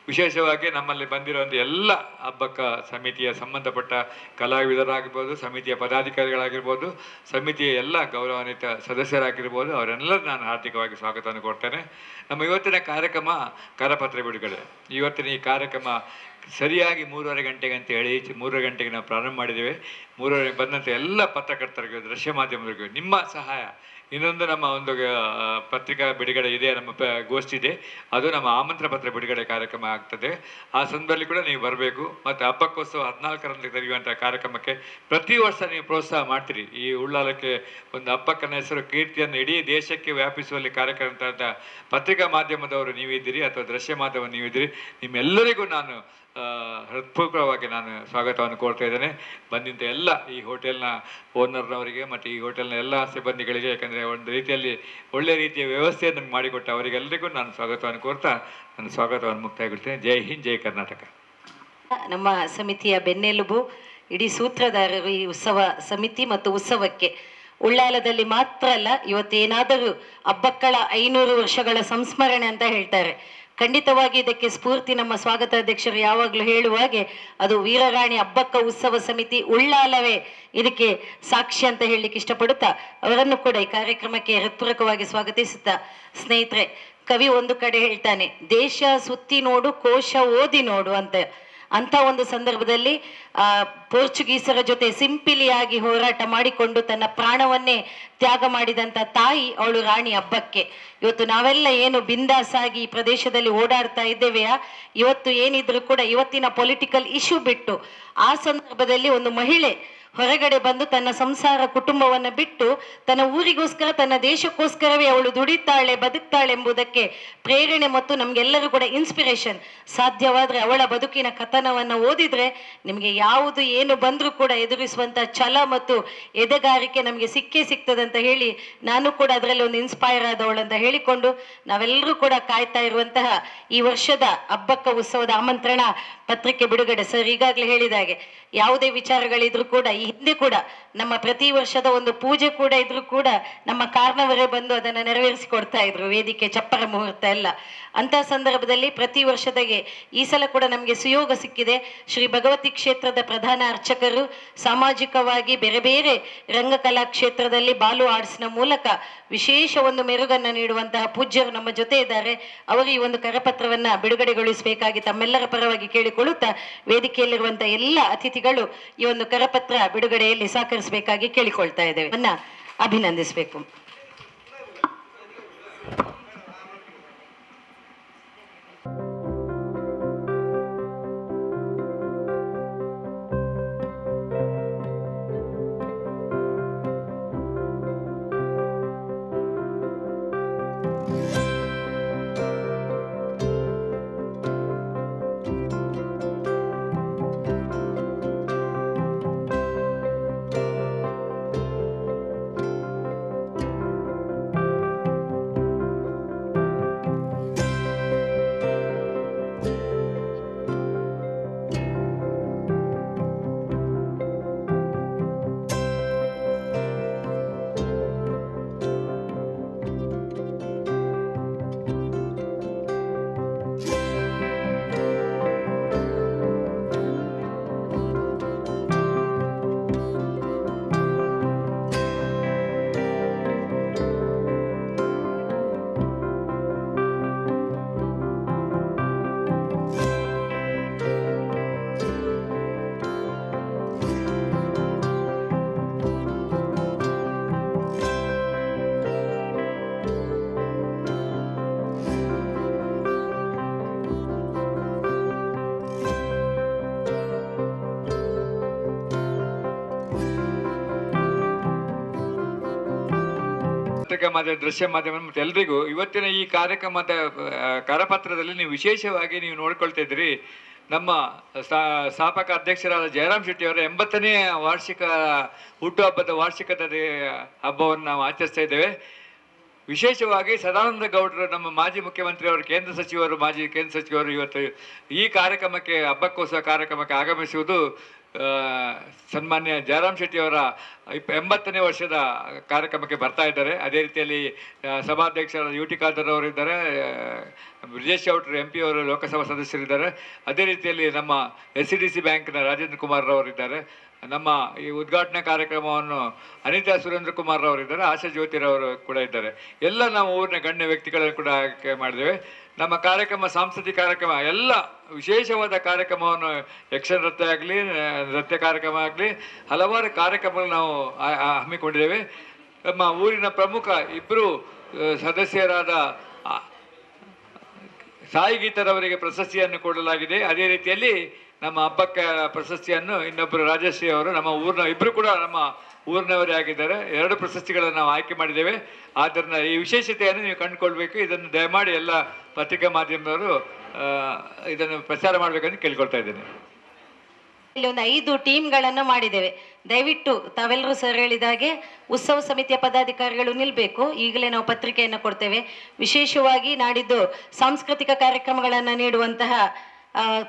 ವಿಶೇಷವಾಗಿ ನಮ್ಮಲ್ಲಿ ಬಂದಿರುವಂಥ ಎಲ್ಲ ಹಬ್ಬಕ್ಕ ಸಮಿತಿಯ ಸಂಬಂಧಪಟ್ಟ ಕಲಾವಿದರಾಗಿರ್ಬೋದು, ಸಮಿತಿಯ ಪದಾಧಿಕಾರಿಗಳಾಗಿರ್ಬೋದು, ಸಮಿತಿಯ ಎಲ್ಲ ಗೌರವಾನ್ವಿತ ಸದಸ್ಯರಾಗಿರ್ಬೋದು, ಅವರೆಲ್ಲರೂ ನಾನು ಹಾರ್ದಿಕವಾಗಿ ಸ್ವಾಗತವನ್ನು ಕೊಡ್ತೇನೆ. ನಮ್ಮ ಇವತ್ತಿನ ಕಾರ್ಯಕ್ರಮ ಕರಪತ್ರ ಬಿಡುಗಡೆ. ಇವತ್ತಿನ ಈ ಕಾರ್ಯಕ್ರಮ ಸರಿಯಾಗಿ 3:30 ಗಂಟೆಗೆ ಅಂತ ಹೇಳಿ 3 ಗಂಟೆಗೆ ನಾವು ಪ್ರಾರಂಭ ಮಾಡಿದ್ದೇವೆ. 3:30 ಬಂದಂಥ ಎಲ್ಲ ಪತ್ರಕರ್ತರಿಗೂ ದೃಶ್ಯ ಮಾಧ್ಯಮರಿಗೂ ನಿಮ್ಮ ಸಹಾಯ. ಇನ್ನೊಂದು ನಮ್ಮ ಒಂದು ಪತ್ರಿಕಾ ಬಿಡುಗಡೆ ಇದೆ, ನಮ್ಮ ಗೋಷ್ಠಿ ಇದೆ, ಅದು ನಮ್ಮ ಆಮಂತ್ರಣ ಪತ್ರ ಬಿಡುಗಡೆ ಕಾರ್ಯಕ್ರಮ ಆಗ್ತದೆ. ಆ ಸಂದರ್ಭದಲ್ಲಿ ಕೂಡ ನೀವು ಬರಬೇಕು. ಮತ್ತು ಹಬ್ಬಕ್ಕೋಸ್ಕರ 14ರಂದು ತೆರೆಯುವಂಥ ಕಾರ್ಯಕ್ರಮಕ್ಕೆ ಪ್ರತಿ ವರ್ಷ ನೀವು ಪ್ರೋತ್ಸಾಹ ಮಾಡ್ತೀರಿ. ಈ ಉಳ್ಳಾಲಕ್ಕೆ ಒಂದು ಹಬ್ಬಕ್ಕನ ಹೆಸರು ಕೀರ್ತಿಯನ್ನು ಇಡೀ ದೇಶಕ್ಕೆ ವ್ಯಾಪಿಸುವಲ್ಲಿ ಕಾರ್ಯಕ್ರಮ ಪತ್ರಿಕಾ ಮಾಧ್ಯಮದವರು ನೀವಿದ್ದೀರಿ ಅಥವಾ ದೃಶ್ಯ ಮಾಧ್ಯಮ ನೀವಿದ್ದೀರಿ. ನಿಮ್ಮೆಲ್ಲರಿಗೂ ನಾನು ಹೃತ್ಪೂರ್ವಕವಾಗಿ ನಾನು ಸ್ವಾಗತವನ್ನು ಕೋರ್ತಾ ಇದ್ದೇನೆ. ಬಂದಿಂತ ಎಲ್ಲ ಈ ಹೋಟೆಲ್ನ ಓನರ್ನವರಿಗೆ ಮತ್ತು ಈ ಹೋಟೆಲ್ನ ಎಲ್ಲ ಸಿಬ್ಬಂದಿಗಳಿಗೆ, ಯಾಕಂದರೆ ಒಂದು ರೀತಿಯಲ್ಲಿ ಒಳ್ಳೆಯ ರೀತಿಯ ವ್ಯವಸ್ಥೆಯನ್ನು ಮಾಡಿಕೊಟ್ಟ ಅವರಿಗೆಲ್ಲರಿಗೂ ನಾನು ಸ್ವಾಗತವನ್ನು ಕೋರ್ತಾ ನನ್ನ ಸ್ವಾಗತವನ್ನು ಮುಕ್ತಾಯಗೊಳ್ತೇನೆ. ಜೈ ಹಿಂದ್, ಜೈ ಕರ್ನಾಟಕ. ನಮ್ಮ ಸಮಿತಿಯ ಬೆನ್ನೆಲುಬು, ಇಡೀ ಸೂತ್ರಧಾರರು ಈ ಉತ್ಸವ ಸಮಿತಿ ಮತ್ತು ಉತ್ಸವಕ್ಕೆ. ಉಳ್ಳಾಲದಲ್ಲಿ ಮಾತ್ರ ಅಲ್ಲ, ಇವತ್ತೇನಾದರೂ ಹಬ್ಬಕ್ಕಳ 500 ವರ್ಷಗಳ ಸಂಸ್ಮರಣೆ ಅಂತ ಹೇಳ್ತಾರೆ. ಖಂಡಿತವಾಗಿ ಇದಕ್ಕೆ ಸ್ಫೂರ್ತಿ ನಮ್ಮ ಸ್ವಾಗತ ಅಧ್ಯಕ್ಷರು ಯಾವಾಗಲೂ ಹೇಳುವಾಗೆ ಅದು ವೀರರಾಣಿ ಹಬ್ಬಕ್ಕ ಉತ್ಸವ ಸಮಿತಿ ಉಳ್ಳಾಲವೇ ಇದಕ್ಕೆ ಸಾಕ್ಷಿ ಅಂತ ಹೇಳಲಿಕ್ಕೆ ಇಷ್ಟಪಡುತ್ತಾ ಅವರನ್ನು ಕೂಡ ಈ ಕಾರ್ಯಕ್ರಮಕ್ಕೆ ಹೃತ್ಪೂರ್ವಕವಾಗಿ ಸ್ವಾಗತಿಸುತ್ತಾ, ಸ್ನೇಹಿತರೆ, ಕವಿ ಒಂದು ಕಡೆ ಹೇಳ್ತಾನೆ, ದೇಶ ಸುತ್ತಿ ನೋಡು, ಕೋಶ ಓದಿ ನೋಡು ಅಂತ ಒಂದು ಸಂದರ್ಭದಲ್ಲಿ ಪೋರ್ಚುಗೀಸರ ಜೊತೆ ಸಿಂಪಿಲಿಯಾಗಿ ಹೋರಾಟ ಮಾಡಿಕೊಂಡು ತನ್ನ ಪ್ರಾಣವನ್ನೇ ತ್ಯಾಗ ಮಾಡಿದಂಥ ತಾಯಿ ಅವಳು ರಾಣಿ ಹಬ್ಬಕ್ಕೆ. ಇವತ್ತು ನಾವೆಲ್ಲ ಏನು ಬಿಂದಾಸಾಗಿ ಈ ಪ್ರದೇಶದಲ್ಲಿ ಓಡಾಡ್ತಾ ಇದ್ದೇವೆಯಾ, ಇವತ್ತು ಏನಿದ್ರು ಕೂಡ ಇವತ್ತಿನ ಪೊಲಿಟಿಕಲ್ ಇಶ್ಯೂ ಬಿಟ್ಟು ಆ ಸಂದರ್ಭದಲ್ಲಿ ಒಂದು ಮಹಿಳೆ ಹೊರಗಡೆ ಬಂದು ತನ್ನ ಸಂಸಾರ ಕುಟುಂಬವನ್ನು ಬಿಟ್ಟು ತನ್ನ ಊರಿಗೋಸ್ಕರ ತನ್ನ ದೇಶಕ್ಕೋಸ್ಕರವೇ ಅವಳು ದುಡಿತಾಳೆ, ಬದುಕ್ತಾಳೆ ಎಂಬುದಕ್ಕೆ ಪ್ರೇರಣೆ ಮತ್ತು ನಮಗೆಲ್ಲರೂ ಕೂಡ ಇನ್ಸ್ಪಿರೇಷನ್. ಸಾಧ್ಯವಾದರೆ ಅವಳ ಬದುಕಿನ ಕಥನವನ್ನು ಓದಿದ್ರೆ ನಿಮಗೆ ಯಾವುದು ಏನು ಬಂದರೂ ಕೂಡ ಎದುರಿಸುವಂಥ ಛಲ ಮತ್ತು ಎದೆಗಾರಿಕೆ ನಮಗೆ ಸಿಗ್ತದೆ ಅಂತ ಹೇಳಿ ನಾನು ಕೂಡ ಅದರಲ್ಲಿ ಒಂದು ಇನ್ಸ್ಪೈರ್ ಆದವಳು ಅಂತ ಹೇಳಿಕೊಂಡು ನಾವೆಲ್ಲರೂ ಕೂಡ ಕಾಯ್ತಾ ಇರುವಂತಹ ಈ ವರ್ಷದ ಹಬ್ಬಕ್ಕ ಉತ್ಸವದ ಆಮಂತ್ರಣ ಪತ್ರಿಕೆ ಬಿಡುಗಡೆ. ಸರ್ ಈಗಾಗಲೇ ಹೇಳಿದ ಹಾಗೆ ಯಾವುದೇ ವಿಚಾರಗಳಿದ್ರು ಕೂಡ ಈ ಹಿಂದೆ ಕೂಡ ನಮ್ಮ ಪ್ರತಿ ವರ್ಷದ ಒಂದು ಪೂಜೆ ಕೂಡ ಇದ್ರೂ ಕೂಡ ನಮ್ಮ ಕಾರ್ನವರೇ ಬಂದು ಅದನ್ನು ನೆರವೇರಿಸಿಕೊಡ್ತಾ ಇದ್ರು, ವೇದಿಕೆ, ಚಪ್ಪರ ಮುಹೂರ್ತ ಎಲ್ಲ. ಅಂತ ಸಂದರ್ಭದಲ್ಲಿ ಪ್ರತಿ ವರ್ಷದಾಗೆ ಈ ಸಲ ಕೂಡ ನಮಗೆ ಸುಯೋಗ ಸಿಕ್ಕಿದೆ. ಶ್ರೀ ಭಗವತಿ ಕ್ಷೇತ್ರದ ಪ್ರಧಾನ ಅರ್ಚಕರು ಸಾಮಾಜಿಕವಾಗಿ ಬೇರೆ ಬೇರೆ ರಂಗಕಲಾ ಕ್ಷೇತ್ರದಲ್ಲಿ ಬಾಲು ಆರ್ಟ್ಸ್ನ ಮೂಲಕ ವಿಶೇಷ ಒಂದು ಮೆರುಗನ್ನು ನೀಡುವಂತಹ ಪೂಜ್ಯರು ನಮ್ಮ ಜೊತೆ ಇದ್ದಾರೆ. ಅವರು ಈ ಒಂದು ಕರಪತ್ರವನ್ನ ಬಿಡುಗಡೆಗೊಳಿಸಬೇಕಾಗಿ ತಮ್ಮೆಲ್ಲರ ಪರವಾಗಿ ಕೇಳಿಕೊಳ್ಳುತ್ತಾ ವೇದಿಕೆಯಲ್ಲಿರುವಂತಹ ಎಲ್ಲ ಅತಿಥಿಗಳು ಈ ಒಂದು ಕರಪತ್ರ ಬಿಡುಗಡೆಯಲ್ಲಿ ಸಹಕರಿಸಬೇಕಾಗಿ ಕೇಳಿಕೊಳ್ತಾ ಇದ್ದೇವೆ. ಅಭಿನಂದಿಸಬೇಕು. ಪತ್ರಿಕಾ ಮಾಧ್ಯಮ, ದೃಶ್ಯ ಮಾಧ್ಯಮ ಮತ್ತು ಎಲ್ರಿಗೂ ಇವತ್ತಿನ ಈ ಕಾರ್ಯಕ್ರಮದ ಕರಪತ್ರದಲ್ಲಿ ನೀವು ವಿಶೇಷವಾಗಿ ನೀವು ನೋಡ್ಕೊಳ್ತಾ ಇದ್ದೀರಿ. ನಮ್ಮ ಸ್ಥಾಪಕ ಅಧ್ಯಕ್ಷರಾದ ಜಯರಾಮ್ ಶೆಟ್ಟಿ ಅವರ 80ನೇ ವಾರ್ಷಿಕ ಹುಟ್ಟುಹಬ್ಬದ ವಾರ್ಷಿಕದ ಹಬ್ಬವನ್ನು ನಾವು ಆಚರಿಸ್ತಾ ಇದ್ದೇವೆ. ವಿಶೇಷವಾಗಿ ಸದಾನಂದ ಗೌಡರು, ನಮ್ಮ ಮಾಜಿ ಮುಖ್ಯಮಂತ್ರಿಯವರು, ಮಾಜಿ ಕೇಂದ್ರ ಸಚಿವರು ಇವತ್ತು ಈ ಕಾರ್ಯಕ್ರಮಕ್ಕೆ, ಹಬ್ಬಕ್ಕೋಸ್ಕರ ಕಾರ್ಯಕ್ರಮಕ್ಕೆ ಆಗಮಿಸುವುದು ಸನ್ಮಾನ್ಯ ಜಯರಾಮ್ ಶೆಟ್ಟಿ ಅವರ 80ನೇ ವರ್ಷದ ಕಾರ್ಯಕ್ರಮಕ್ಕೆ ಬರ್ತಾ ಇದ್ದಾರೆ. ಅದೇ ರೀತಿಯಲ್ಲಿ ಸಭಾಧ್ಯಕ್ಷರಾದ ಯು ಟಿ ಖಾದರ್ ಅವರಿದ್ದಾರೆ, ಬ್ರಿಜೇಶ್ ಚೌಟ್ರಿ MP ಅವರು ಲೋಕಸಭಾ ಸದಸ್ಯರಿದ್ದಾರೆ. ಅದೇ ರೀತಿಯಲ್ಲಿ ನಮ್ಮ SCDC ಬ್ಯಾಂಕ್ನ ರಾಜೇಂದ್ರ ಕುಮಾರ್ ಅವರಿದ್ದಾರೆ. ನಮ್ಮ ಈ ಉದ್ಘಾಟನಾ ಕಾರ್ಯಕ್ರಮವನ್ನು ಅನಿತಾ ಸುರೇಂದ್ರ ಕುಮಾರ್ ಅವರಿದ್ದಾರೆ, ಆಶಾ ಜ್ಯೋತಿರವರು ಕೂಡ ಇದ್ದಾರೆ. ಎಲ್ಲ ನಾವು ಊರಿನ ಗಣ್ಯ ವ್ಯಕ್ತಿಗಳನ್ನು ಕೂಡ ಆಯ್ಕೆ ಮಾಡಿದ್ದೇವೆ. ನಮ್ಮ ಕಾರ್ಯಕ್ರಮ, ಸಾಂಸ್ಕೃತಿಕ ಕಾರ್ಯಕ್ರಮ ಎಲ್ಲ ವಿಶೇಷವಾದ ಕಾರ್ಯಕ್ರಮವನ್ನು, ಯಕ್ಷ ನೃತ್ಯ ಆಗಲಿ, ನೃತ್ಯ ಕಾರ್ಯಕ್ರಮ ಆಗಲಿ, ಹಲವಾರು ಕಾರ್ಯಕ್ರಮಗಳು ನಾವು ಹಮ್ಮಿಕೊಂಡಿದ್ದೇವೆ. ನಮ್ಮ ಊರಿನ ಪ್ರಮುಖ ಇಬ್ಬರು ಸದಸ್ಯರಾದ ಸಾಯಿ ಗೀತರವರಿಗೆ ಪ್ರಶಸ್ತಿಯನ್ನು ಕೊಡಲಾಗಿದೆ. ಅದೇ ರೀತಿಯಲ್ಲಿ ನಮ್ಮ ಹಬ್ಬಕ್ಕೆ ಪ್ರಶಸ್ತಿಯನ್ನು ಇನ್ನೊಬ್ಬರು ರಾಜಶ್ರೀ ಅವರು, ನಮ್ಮ ಊರಿನ ಇಬ್ಬರು ಕೂಡ ನಮ್ಮ ಊರಿನವರೇ ಆಗಿದ್ದಾರೆ. 2 ಪ್ರಶಸ್ತಿಗಳನ್ನು ನಾವು ಆಯ್ಕೆ ಮಾಡಿದ್ದೇವೆ. ಆದ್ದರಿಂದ ಈ ವಿಶೇಷತೆಯನ್ನು ನೀವು ಕಂಡುಕೊಳ್ಬೇಕು. ಇದನ್ನು ದಯಮಾಡಿ ಎಲ್ಲ ಪತ್ರಿಕಾ ಮಾಧ್ಯಮದವರು ಇದನ್ನು ಪ್ರಚಾರ ಮಾಡಬೇಕಂತ ಕೇಳ್ಕೊಳ್ತಾ ಇದ್ದೇನೆ. ಇಲ್ಲಿ ಒಂದು 5 ಟೀಮ್ಗಳನ್ನು ಮಾಡಿದ್ದೇವೆ. ದಯವಿಟ್ಟು ತಾವೆಲ್ಲರೂ ಸರ್ ಹೇಳಿದಾಗೆ ಉತ್ಸವ ಸಮಿತಿಯ ಪದಾಧಿಕಾರಿಗಳು ನಿಲ್ಲಬೇಕು. ಈಗಲೇ ನಾವು ಪತ್ರಿಕೆಯನ್ನು ಕೊಡ್ತೇವೆ. ವಿಶೇಷವಾಗಿ ನಾಡಿದ್ದು ಸಾಂಸ್ಕೃತಿಕ ಕಾರ್ಯಕ್ರಮಗಳನ್ನು ನೀಡುವಂತಹ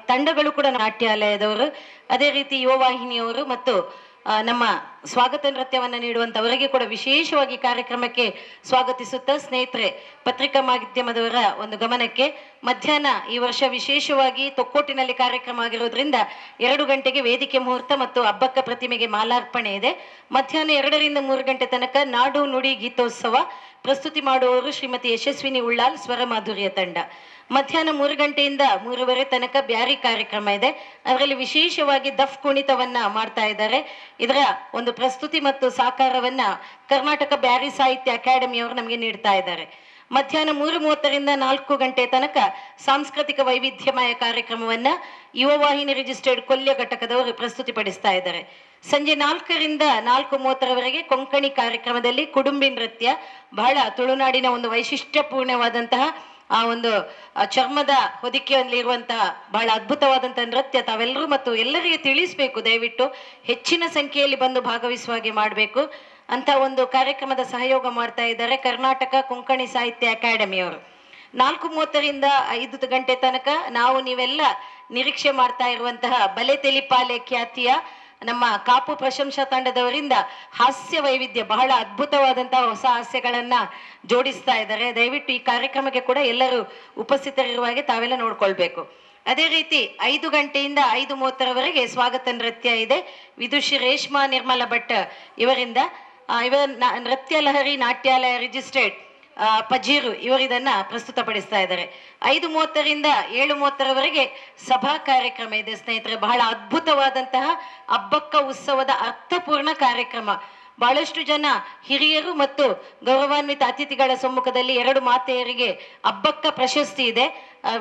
ತಂಡಗಳು ಕೂಡ ನಾಟ್ಯಾಲಯದವರು, ಅದೇ ರೀತಿ ಯುವ ವಾಹಿನಿಯವರು ಮತ್ತು ನಮ್ಮ ಸ್ವಾಗತ ನೃತ್ಯವನ್ನು ನೀಡುವಂಥವರಿಗೆ ಕೂಡ ವಿಶೇಷವಾಗಿ ಕಾರ್ಯಕ್ರಮಕ್ಕೆ ಸ್ವಾಗತಿಸುತ್ತಾ, ಸ್ನೇಹಿತರೆ, ಪತ್ರಿಕಾ ಮಾಧ್ಯಮದವರ ಒಂದು ಗಮನಕ್ಕೆ, ಮಧ್ಯಾಹ್ನ ಈ ವರ್ಷ ವಿಶೇಷವಾಗಿ ತೊಕ್ಕೋಟಿನಲ್ಲಿ ಕಾರ್ಯಕ್ರಮ ಆಗಿರೋದ್ರಿಂದ 2 ಗಂಟೆಗೆ ವೇದಿಕೆ ಮುಹೂರ್ತ ಮತ್ತು ಹಬ್ಬಕ್ಕ ಪ್ರತಿಮೆಗೆ ಮಾಲಾರ್ಪಣೆ ಇದೆ. ಮಧ್ಯಾಹ್ನ 2 ರಿಂದ 3 ಗಂಟೆ ತನಕ ನಾಡು ನುಡಿ ಗೀತೋತ್ಸವ. ಪ್ರಸ್ತುತಿ ಮಾಡುವವರು ಶ್ರೀಮತಿ ಯಶಸ್ವಿನಿ ಉಳ್ಳಾಲ್, ಸ್ವರ ಮಾಧುರ್ಯ ತಂಡ. ಮಧ್ಯಾಹ್ನ 3 ಗಂಟೆಯಿಂದ 3:30 ತನಕ ಬ್ಯಾರಿ ಕಾರ್ಯಕ್ರಮ ಇದೆ. ಅದರಲ್ಲಿ ವಿಶೇಷವಾಗಿ ದಫ್ ಕುಣಿತವನ್ನ ಮಾಡ್ತಾ ಇದ್ದಾರೆ. ಇದರ ಒಂದು ಪ್ರಸ್ತುತಿ ಮತ್ತು ಸಾಕಾರವನ್ನ ಕರ್ನಾಟಕ ಬ್ಯಾರಿ ಸಾಹಿತ್ಯ ಅಕಾಡೆಮಿಯವರು ನಮಗೆ ನೀಡ್ತಾ ಇದ್ದಾರೆ. ಮಧ್ಯಾಹ್ನ 3:30 ರಿಂದ 4 ಗಂಟೆ ತನಕ ಸಾಂಸ್ಕೃತಿಕ ವೈವಿಧ್ಯಮಯ ಕಾರ್ಯಕ್ರಮವನ್ನ ಯುವ ವಾಹಿನಿ ರಿಜಿಸ್ಟರ್ಡ್ ಕೊಲ್ಯ ಘಟಕದವರು ಪ್ರಸ್ತುತಿಪಡಿಸ್ತಾ ಇದ್ದಾರೆ. ಸಂಜೆ 4 ರಿಂದ 4:30 ಕೊಂಕಣಿ ಕಾರ್ಯಕ್ರಮದಲ್ಲಿ ಕುಡುಂಬಿ ನೃತ್ಯ, ಬಹಳ ತುಳುನಾಡಿನ ಒಂದು ವೈಶಿಷ್ಟ್ಯಪೂರ್ಣವಾದಂತಹ ಆ ಒಂದು ಚರ್ಮದ ಹೊದಿಕೆಯಲ್ಲಿ ಇರುವಂತಹ ಬಹಳ ಅದ್ಭುತವಾದಂತಹ ನೃತ್ಯ ತಾವೆಲ್ಲರೂ ಮತ್ತು ಎಲ್ಲರಿಗೆ ತಿಳಿಸಬೇಕು. ದಯವಿಟ್ಟು ಹೆಚ್ಚಿನ ಸಂಖ್ಯೆಯಲ್ಲಿ ಬಂದು ಭಾಗವಹಿಸುವ ಹಾಗೆ ಮಾಡಬೇಕು ಅಂತ ಒಂದು ಕಾರ್ಯಕ್ರಮದ ಸಹಯೋಗ ಮಾಡ್ತಾ ಇದ್ದಾರೆ ಕರ್ನಾಟಕ ಕೊಂಕಣಿ ಸಾಹಿತ್ಯ ಅಕಾಡೆಮಿಯವರು. 4:30 ರಿಂದ 5 ಗಂಟೆ ತನಕ ನಾವು ನೀವೆಲ್ಲ ನಿರೀಕ್ಷೆ ಮಾಡ್ತಾ ಇರುವಂತಹ ಬಲೆ ತೆಲಿಪಾಲೆ ಖ್ಯಾತಿಯ ನಮ್ಮ ಕಾಪು ಪ್ರಶಂಸಾ ತಂಡದವರಿಂದ ಹಾಸ್ಯ ವೈವಿಧ್ಯ, ಬಹಳ ಅದ್ಭುತವಾದಂತಹ ಹೊಸ ಹಾಸ್ಯಗಳನ್ನ ಜೋಡಿಸ್ತಾ ಇದ್ದಾರೆ. ದಯವಿಟ್ಟು ಈ ಕಾರ್ಯಕ್ರಮಕ್ಕೆ ಕೂಡ ಎಲ್ಲರೂ ಉಪಸ್ಥಿತರಿರುವ ಹಾಗೆ ತಾವೆಲ್ಲ ನೋಡ್ಕೊಳ್ಬೇಕು. ಅದೇ ರೀತಿ 5 ಗಂಟೆಯಿಂದ 5:30 ಸ್ವಾಗತ ನೃತ್ಯ ಇದೆ. ವಿದುಷಿ ರೇಷ್ಮಾ ನಿರ್ಮಲ ಭಟ್ ಇವರಿಂದ. ಇವರ ನೃತ್ಯ ಲಹರಿ ನಾಟ್ಯಾಲಯ ರಿಜಿಸ್ಟರ್ಡ್ ಪಜೀರು ಇವರು ಇದನ್ನ ಪ್ರಸ್ತುತಪಡಿಸ್ತಾ ಇದ್ದಾರೆ. 5:30 ರಿಂದ 7:30 ಸಭಾ ಕಾರ್ಯಕ್ರಮ ಇದೆ. ಸ್ನೇಹಿತರೆ, ಬಹಳ ಅದ್ಭುತವಾದಂತಹ ಹಬ್ಬಕ್ಕ ಉತ್ಸವದ ಅರ್ಥಪೂರ್ಣ ಕಾರ್ಯಕ್ರಮ. ಬಹಳಷ್ಟು ಜನ ಹಿರಿಯರು ಮತ್ತು ಗೌರವಾನ್ವಿತ ಅತಿಥಿಗಳ ಸಮ್ಮುಖದಲ್ಲಿ 2 ಮಾತೆಯರಿಗೆ ಹಬ್ಬಕ್ಕ ಪ್ರಶಸ್ತಿ ಇದೆ.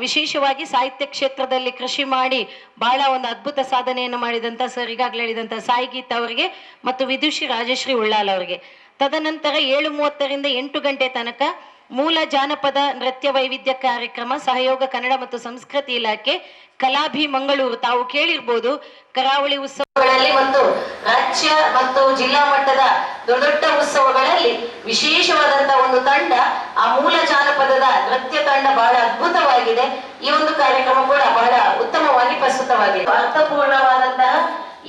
ವಿಶೇಷವಾಗಿ ಸಾಹಿತ್ಯ ಕ್ಷೇತ್ರದಲ್ಲಿ ಕೃಷಿ ಮಾಡಿ ಬಹಳ ಒಂದು ಅದ್ಭುತ ಸಾಧನೆಯನ್ನು ಮಾಡಿದಂತ ಸರ್ ಈಗಾಗಲೇ ಹೇಳಿದಂತ ಸಾಯಿ ಗೀತಾ ಅವರಿಗೆ ಮತ್ತು ವಿದುಷಿ ರಾಜಶ್ರೀ ಉಳ್ಳಾಲ್ ಅವರಿಗೆ. ತದನಂತರ 7:30 ರಿಂದ 8 ಗಂಟೆ ತನಕ ಮೂಲ ಜಾನಪದ ನೃತ್ಯ ವೈವಿಧ್ಯ ಕಾರ್ಯಕ್ರಮ, ಸಹಯೋಗ ಕನ್ನಡ ಮತ್ತು ಸಂಸ್ಕೃತಿ ಇಲಾಖೆ, ಕಲಾಭಿ ಮಂಗಳೂರು. ತಾವು ಕೇಳಿರ್ಬೋದು, ಕರಾವಳಿ ಉತ್ಸವಗಳಲ್ಲಿ ಮತ್ತು ರಾಜ್ಯ ಮತ್ತು ಜಿಲ್ಲಾ ಮಟ್ಟದ ದೊಡ್ಡ ದೊಡ್ಡ ಉತ್ಸವಗಳಲ್ಲಿ ವಿಶೇಷವಾದಂತಹ ಒಂದು ತಂಡ, ಆ ಮೂಲ ಜಾನಪದದ ನೃತ್ಯ ತಂಡ ಬಹಳ ಅದ್ಭುತವಾಗಿದೆ. ಈ ಒಂದು ಕಾರ್ಯಕ್ರಮ ಕೂಡ ಬಹಳ ಉತ್ತಮವಾಗಿ ಪ್ರಸ್ತುತವಾಗಿದೆ. ಅರ್ಥಪೂರ್ಣವಾದಂತಹ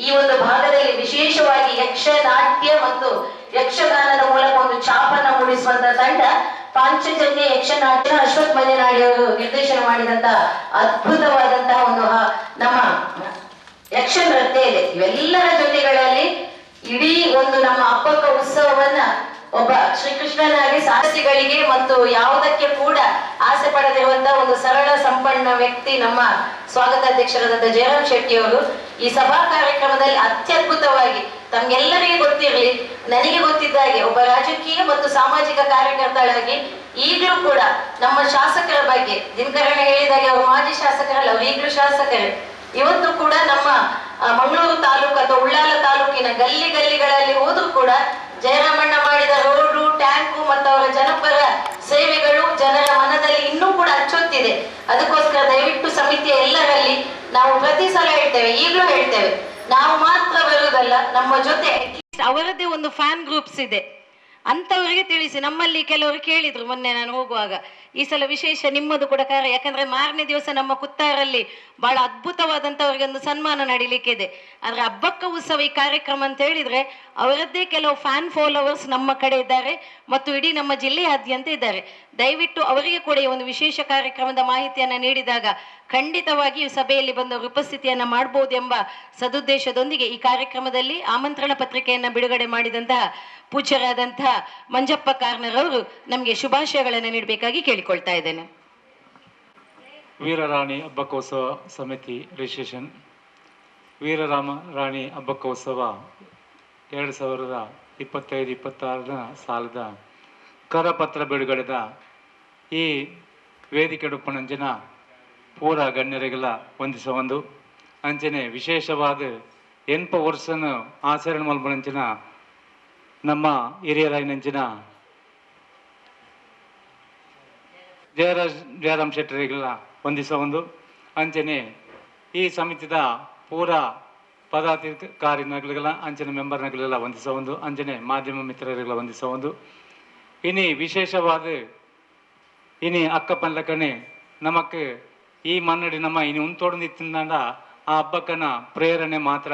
ಈ ಒಂದು ಭಾಗದಲ್ಲಿ ವಿಶೇಷವಾಗಿ ಯಕ್ಷ ನಾಟ್ಯ ಮತ್ತು ಯಕ್ಷಗಾನದ ಮೂಲಕ ಒಂದು ಛಾಪನ್ನ ಮೂಡಿಸುವಂತಹ ತಂಡ ಪಾಂಚಜನ್ಯ ಯಕ್ಷನಾಟ್ಯ ಅಶ್ವಥ್ ಮಲೆನಾಡಿ ಅವರು ನಿರ್ದೇಶನ ಮಾಡಿದಂತ ಅದ್ಭುತವಾದಂತಹ ಒಂದು ನಮ್ಮ ಯಕ್ಷ ನೃತ್ಯ ಇದೆ. ಇವೆಲ್ಲರ ಜೊತೆಗಳಲ್ಲಿ ಇಡೀ ಒಂದು ನಮ್ಮ ಹಬ್ಬಕ್ಕ ಉತ್ಸವವನ್ನ ಒಬ್ಬ ಶ್ರೀಕೃಷ್ಣನಾಗಿ ಸಾಹಸಿಗಳಿಗೆ ಮತ್ತು ಯಾವುದಕ್ಕೆ ಕೂಡ ಆಸೆ ಪಡೆದಿರುವಂತಹ ಒಂದು ಸರಳ ಸಂಪನ್ನ ವ್ಯಕ್ತಿ ನಮ್ಮ ಸ್ವಾಗತ ಅಧ್ಯಕ್ಷರಾದ ಜಯರಾಮ್ ಶೆಟ್ಟಿ ಅವರು ಈ ಸಭಾ ಕಾರ್ಯಕ್ರಮದಲ್ಲಿ ಅತ್ಯದ್ಭುತವಾಗಿ, ತಮ್ಗೆಲ್ಲರಿಗೆ ಗೊತ್ತಿರಲಿ, ನನಗೆ ಗೊತ್ತಿದ್ದಾಗೆ ಒಬ್ಬ ರಾಜಕೀಯ ಮತ್ತು ಸಾಮಾಜಿಕ ಕಾರ್ಯಕರ್ತಳಾಗಿ ಈಗಲೂ ಕೂಡ ನಮ್ಮ ಶಾಸಕರ ಬಗ್ಗೆ, ದಿನಕರಣ ಹೇಳಿದಾಗೆ ಅವರು ಮಾಜಿ ಶಾಸಕರಲ್ಲ, ಅವರು ಈಗಲೂ ಶಾಸಕರೇ. ಇವತ್ತು ಕೂಡ ನಮ್ಮ ಮಂಗಳೂರು ತಾಲೂಕು ಅಥವಾ ಉಳ್ಳಾಲ ತಾಲೂಕಿನ ಗಲ್ಲಿಗಳಲ್ಲಿ ಹೋದ್ರೂ ಕೂಡ ಜಯರಾಮಣ್ಣ ಮಾಡಿದ ರೋಡು, ಟ್ಯಾಂಕು ಮತ್ತು ಅವರ ಜನಪರ ಸೇವೆಗಳು ಜನರ ಮನದಲ್ಲಿ ಇನ್ನೂ ಕೂಡ ಅಚ್ಚೊತ್ತಿದೆ. ಅದಕ್ಕೋಸ್ಕರ ದಯವಿಟ್ಟು ಸಮಿತಿಯ ಎಲ್ಲರಲ್ಲಿ ನಾವು ಪ್ರತಿ ಸಲ ಹೇಳ್ತೇವೆ, ಈಗಲೂ ಹೇಳ್ತೇವೆ, ನಾವು ಮಾತ್ರ ಬರುವುದಲ್ಲ, ನಮ್ಮ ಜೊತೆ ಅವರದ್ದೇ ಒಂದು ಫ್ಯಾನ್ ಗ್ರೂಪ್ಸ್ ಇದೆ, ಅಂಥವರಿಗೆ ತಿಳಿಸಿ. ನಮ್ಮಲ್ಲಿ ಕೆಲವರು ಕೇಳಿದ್ರು ಮೊನ್ನೆ ನಾನು ಹೋಗುವಾಗ, ಈ ಸಲ ವಿಶೇಷ ನಿಮ್ಮದು ಕೂಡ ಕಾರ್ಯ, ಯಾಕಂದ್ರೆ ಮಾರನೇ ದಿವಸ ನಮ್ಮ ಕುತ್ತಾರಲ್ಲಿ ಬಹಳ ಅದ್ಭುತವಾದಂಥವ್ರಿಗೆ ಒಂದು ಸನ್ಮಾನ ನಡೀಲಿಕ್ಕೆ ಇದೆ. ಆದ್ರೆ ಹಬ್ಬಕ್ಕ ಉತ್ಸವ ಈ ಕಾರ್ಯಕ್ರಮ ಅಂತ ಹೇಳಿದ್ರೆ ಅವರದ್ದೇ ಕೆಲವು ಫ್ಯಾನ್ ಫಾಲೋವರ್ಸ್ ನಮ್ಮ ಕಡೆ ಇದ್ದಾರೆ ಮತ್ತು ಇಡೀ ನಮ್ಮ ಜಿಲ್ಲೆಯಾದ್ಯಂತ ಇದ್ದಾರೆ. ದಯವಿಟ್ಟು ಅವರಿಗೆ ಕೂಡ ಈ ಒಂದು ವಿಶೇಷ ಕಾರ್ಯಕ್ರಮದ ಮಾಹಿತಿಯನ್ನು ನೀಡಿದಾಗ ಖಂಡಿತವಾಗಿಯೂ ಸಭೆಯಲ್ಲಿ ಬಂದವರು ಉಪಸ್ಥಿತಿಯನ್ನ ಮಾಡಬಹುದು ಎಂಬ ಸದುದ್ದೇಶದೊಂದಿಗೆ ಈ ಕಾರ್ಯಕ್ರಮದಲ್ಲಿ ಆಮಂತ್ರಣ ಪತ್ರಿಕೆಯನ್ನು ಬಿಡುಗಡೆ ಮಾಡಿದಂತಹ ಪೂಜ್ಯರಾದಂತಹ ಮಂಜಪ್ಪ ಕಾರ್ನರವರು ನಮಗೆ ಶುಭಾಶಯಗಳನ್ನು ನೀಡಬೇಕಾಗಿ ಕೇಳಿಕೊಳ್ತಾ ಇದ್ದೇನೆ. ವೀರರಾಣಿ ಹಬ್ಬಕ್ಕೋತ್ಸವ ಸಮಿತಿ ರಿಜಿಸ್ಟ್ರೇಷನ್. ವೀರರಾಮ ರಾಣಿ ಹಬ್ಬಕ್ಕೋತ್ಸವ 2025-26 ಸಾಲದ ಕರಪತ್ರ ಬಿಡುಗಡೆದ ಈ ವೇದಿಕೆ ಡುಪ್ಪಣಂಚಿನ ಪೂರ ಗಣ್ಯರಿಗೆಲ್ಲ ವಂದಿಸೊಂದು ಅಂಚನೆ ವಿಶೇಷವಾದ 8 ವರ್ಷನ ಆಚರಣೆ ಮಲ್ಪಣಂಚಿನ ನಮ್ಮ ಹಿರಿಯರಾಯನಂಚಿನ ಜಯರಾಮ್ ಶೆಟ್ಟರಿಗೆಲ್ಲ ವಂದಿಸೊಂದು ಅಂಚನೆ ಈ ಸಮಿತಿದ ಪೂರ ಪದಾಧಿಕಾರಿಗಳಿಗೆಲ್ಲ ಅಂಚನೆ ಮೆಂಬರ್ನಗಳೆಲ್ಲ ವಂದಿಸೊಂದು ಅಂಚನೆ ಮಾಧ್ಯಮ ಮಿತ್ರರಿಗೆಲ್ಲ ವಂದಿಸೊಂದು. ಇನಿ ವಿಶೇಷವಾದ ಇನಿ ಅಕ್ಕಪಲ್ಲಕನೆ ನಮಕ್ ಈ ಮನ್ನಡಿ ನಮ್ಮ ಇನಿ ಉಂತೊಡನಿತ್ತಿಂದ ಆ ಹಬ್ಬಕ್ಕನ ಪ್ರೇರಣೆ ಮಾತ್ರ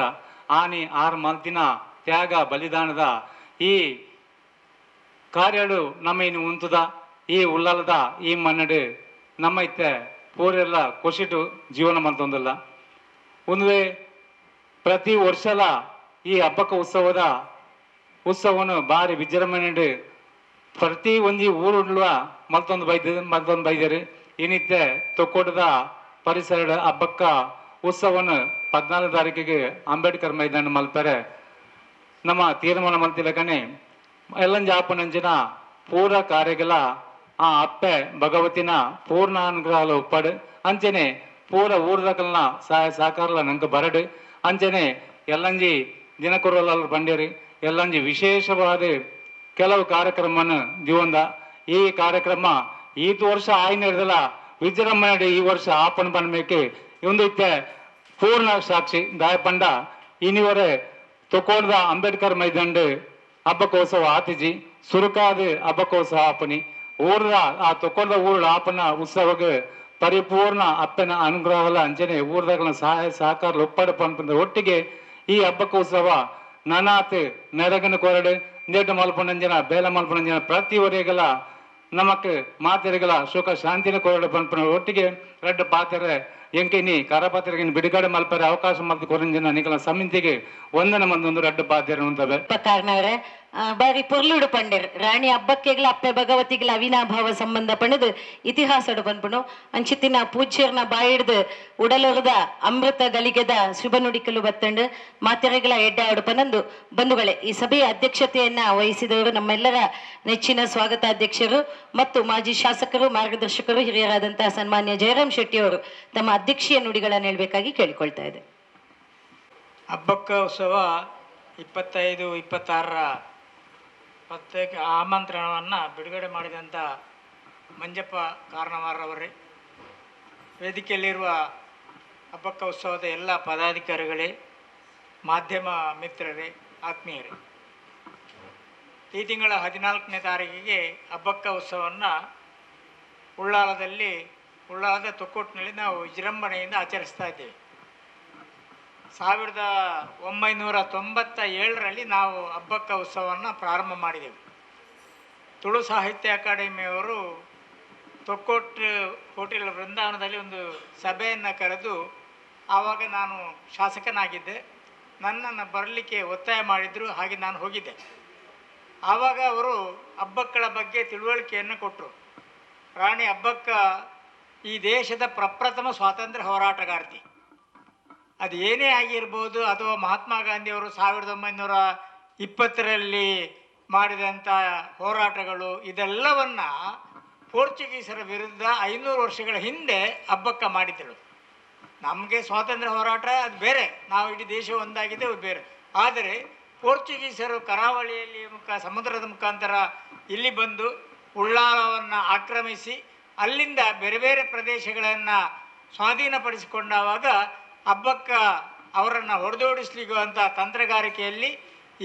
ಆನಿ 6 ಮಲ್ತಿನ ತ್ಯಾಗ ಬಲಿದಾನದ ಈ ಕಾರ್ಯಗಳು ನಮ್ಮ ಇನ್ನು ಉಂತದ ಈ ಉಳ್ಳಾಲದ ಈ ಮನ್ನಡು ನಮ್ಮ ಇತ್ತೆ ಪೂರೆಲ್ಲ ಕೊಶಿಟು ಜೀವನ ಮಾಡ್ತೊಂದಲ್ಲ ಒಂದುವೆ ಪ್ರತಿ ವರ್ಷಲ ಈ ಹಬ್ಬಕ್ಕ ಉತ್ಸವವನ್ನು ಭಾರಿ ವಿಜೃಂಭಣೆ ಪ್ರತಿ ಒಂಜಿ ಊರುಳ್ಳುವ ಮಲ್ತೊಂದು ಬೈದರು ಏನಿತ್ತೆ ತೊಕ್ಕೋಟದ ಪರಿಸರದ ಹಬ್ಬಕ್ಕ ಉತ್ಸವವನ್ನು 14 ತಾರೀಕಿಗೆ ಅಂಬೇಡ್ಕರ್ ಮೈದಾನ ಮಲ್ಪರೆ ನಮ್ಮ ತೀರ್ಮಾನ ಮಲ್ತಿಲಕನೆ ಎಲ್ಲಂಜ ಆಪನಂಚಿನ ಪೂರ ಕಾರ್ಯಗಳ ಆ ಅಪ್ಪೆ ಭಗವತಿನ ಪೂರ್ಣ ಅನುಗ್ರಹಾಲು ಪಡ್ ಅಂಚನೆ ಪೂರ ಊರ್ದಕಲ್ನ ಸಹಾಯ ಸಹಕಾರಲ ನಂಗೆ ಬರಡು ಅಂಚನೆ ಎಲ್ಲಂಜಿ ದಿನಕುರಲ್ಲ ಬಂಡೇರಿ ಎಲ್ಲಂಜಿ ವಿಶೇಷವಾದ ಕೆಲವು ಕಾರ್ಯಕ್ರಮವನ್ನು ದಿವಂದ ಈ ಕಾರ್ಯಕ್ರಮ ಈ ವರ್ಷ ಆಯ್ನಿರ್ದಲ್ಲ ವಿಜೃಂಭಣೆ ಈ ವರ್ಷ ಆಪನ್ ಬನ್ಬೇಕೆ ಒಂದು ಇತ್ತೆ ಪೂರ್ಣ ಸಾಕ್ಷಿ ದಾಯಪಂಡ ಇನಿವರೆ ತೊಕೋಡ್ದ ಅಂಬೇಡ್ಕರ್ ಮೈದಾನ ಹಬ್ಬಕ್ಕೋತ್ಸವ ಆತಿಜಿ ಸುರುಕಾದ ಹಬ್ಬಕ್ಕೋತ್ಸವ ಆಪನಿ ಊರ್ದ ಆ ತೊಕೊಂಡ ಊರ ಆಪನ ಉತ್ಸವಕ್ಕೆ ಪರಿಪೂರ್ಣ ಅಪ್ಪನ ಅನುಗ್ರಹಗಳ ಅಂಚನೆ ಊರ್ದಗಳ ಸಹಾಯ ಸಹಕಾರ ಒಪ್ಪಡ ಪಂಪದ ಒಟ್ಟಿಗೆ ಈ ಹಬ್ಬಕ್ಕೋತ್ಸವ ನನಾತ್ ನೆರಗನ ಕೊರಡು ನೇಟ ಮಲ್ಪನಂಜನ ಬೇಲ ಮಲ್ಪನಂಜನ ಪ್ರತಿವರೆಗಳ ನಮಕ್ ಮಾತೆರೆಗಳ ಸುಖ ಶಾಂತಿನ ಕೊರಡು ಪಂಪನ ಒಟ್ಟಿಗೆ ರೆಡ್ ಪಾತ್ರೆ ಎಂಕಿನಿ ಕರಪಾತ್ರೆಗೆ ಬಿಡುಗಡೆ ಮಲ್ಪರೆ ಅವಕಾಶ ಮಲ್ತು ಕೊರಂಜನ ನಿಖಲ ಸಮಿತಿಗೆ ಒಂದನ ಮಂದೊಂದು ರೆಡ್ ಪಾತ್ರೆ ಉಂಟವೆ ಕಾರಣವರೇ ಬಾರಿ ಪೊರ್ಲುಡು ಪಂಡರ್ ರಾಣಿ ಹಬ್ಬಕ್ಕೆಗಳ ಅಪ್ಪೆ ಭಗವತಿಗಳ ಅವಿನಾಭಾವ ಸಂಬಂಧ ಪಣದು ಇತಿಹಾಸಡು ಬಂದ್ಪುಣು ಅಂಚಿತ್ತಿನ ಪೂಜ್ಯರ್ನ ಬಾಯಿಡ್ದು ಉಡಲೊರದ ಅಮೃತ ಗಲಿಗೆದ ಶುಭ ನುಡಿಕಲು ಬತ್ತಂಡು ಮಾತೆರೆಗಳ ಎಡ್ಡಾಡು ಪನಂದು ಬಂಧುಗಳೇ ಈ ಸಭೆಯ ಅಧ್ಯಕ್ಷತೆಯನ್ನ ವಹಿಸಿದವರು ನಮ್ಮೆಲ್ಲರ ನೆಚ್ಚಿನ ಸ್ವಾಗತಾಧ್ಯಕ್ಷರು ಮತ್ತು ಮಾಜಿ ಶಾಸಕರು ಮಾರ್ಗದರ್ಶಕರು ಹಿರಿಯರಾದಂತಹ ಸನ್ಮಾನ್ಯ ಜಯರಾಮ್ ಶೆಟ್ಟಿ ಅವರು ತಮ್ಮ ಅಧ್ಯಕ್ಷೀಯ ನುಡಿಗಳನ್ನು ಹೇಳಬೇಕಾಗಿ ಕೇಳಿಕೊಳ್ತಾ ಇದೆ. ಹಬ್ಬಕ್ಕ ಉತ್ಸವ 25-26 ಪ್ರತ್ಯೇಕ ಆಮಂತ್ರಣವನ್ನು ಬಿಡುಗಡೆ ಮಾಡಿದಂಥ ಮಂಜಪ್ಪ ಕಾರ್ನವಾರವರೇ, ವೇದಿಕೆಯಲ್ಲಿರುವ ಹಬ್ಬಕ್ಕ ಉತ್ಸವದ ಎಲ್ಲ ಪದಾಧಿಕಾರಿಗಳೇ, ಮಾಧ್ಯಮ ಮಿತ್ರರೇ, ಆತ್ಮೀಯರೇ, ಈ ತಿಂಗಳ 14ನೇ ತಾರೀಕಿಗೆ ಹಬ್ಬಕ್ಕ ಉತ್ಸವವನ್ನು ಉಳ್ಳಾಲದ ತೊಕ್ಕೋಟಿನಲ್ಲಿ ನಾವು ವಿಜೃಂಭಣೆಯಿಂದ ಆಚರಿಸ್ತಾ ಇದ್ದೇವೆ. 1997ರಲ್ಲಿ ನಾವು ಹಬ್ಬಕ್ಕ ಉತ್ಸವವನ್ನು ಪ್ರಾರಂಭ ಮಾಡಿದೆವು. ತುಳು ಸಾಹಿತ್ಯ ಅಕಾಡೆಮಿಯವರು ತೊಕ್ಕೋಟು ಹೋಟೆಲ್ ವೃಂದಾವನದಲ್ಲಿ ಒಂದು ಸಭೆಯನ್ನು ಕರೆದು, ಆವಾಗ ನಾನು ಶಾಸಕನಾಗಿದ್ದೆ, ನನ್ನನ್ನು ಬರಲಿಕ್ಕೆ ಒತ್ತಾಯ ಮಾಡಿದರು. ಹಾಗೆ ನಾನು ಹೋಗಿದ್ದೆ. ಆವಾಗ ಅವರು ಹಬ್ಬಗಳ ಬಗ್ಗೆ ತಿಳುವಳಿಕೆಯನ್ನು ಕೊಟ್ಟರು. ರಾಣಿ ಹಬ್ಬಕ್ಕ ಈ ದೇಶದ ಪ್ರಪ್ರಥಮ ಸ್ವಾತಂತ್ರ್ಯ ಹೋರಾಟಗಾರ್ತಿ, ಅದು ಏನೇ ಆಗಿರ್ಬೋದು, ಅಥವಾ ಮಹಾತ್ಮ ಗಾಂಧಿಯವರು 1920ರಲ್ಲಿ ಮಾಡಿದಂಥ ಹೋರಾಟಗಳು, ಇದೆಲ್ಲವನ್ನು ಪೋರ್ಚುಗೀಸರ ವಿರುದ್ಧ 500 ವರ್ಷಗಳ ಹಿಂದೆ ಹಬ್ಬಕ್ಕ ಮಾಡಿದ್ದಳು. ನಮಗೆ ಸ್ವಾತಂತ್ರ್ಯ ಹೋರಾಟ ಅದು ಬೇರೆ, ನಾವು ಇಡೀ ದೇಶ ಒಂದಾಗಿದೆ, ಅದು ಬೇರೆ. ಆದರೆ ಪೋರ್ಚುಗೀಸರು ಕರಾವಳಿಯಲ್ಲಿ ಸಮುದ್ರದ ಮುಖಾಂತರ ಇಲ್ಲಿ ಬಂದು ಉಳ್ಳಾಲವನ್ನು ಆಕ್ರಮಿಸಿ ಅಲ್ಲಿಂದ ಬೇರೆ ಬೇರೆ ಪ್ರದೇಶಗಳನ್ನು ಸ್ವಾಧೀನಪಡಿಸಿಕೊಂಡಾಗ ಅಬ್ಬಕ್ಕ ಅವರನ್ನು ಹೊಡೆದೋಡಿಸ್ಲಿಕ್ಕುವಂಥ ತಂತ್ರಗಾರಿಕೆಯಲ್ಲಿ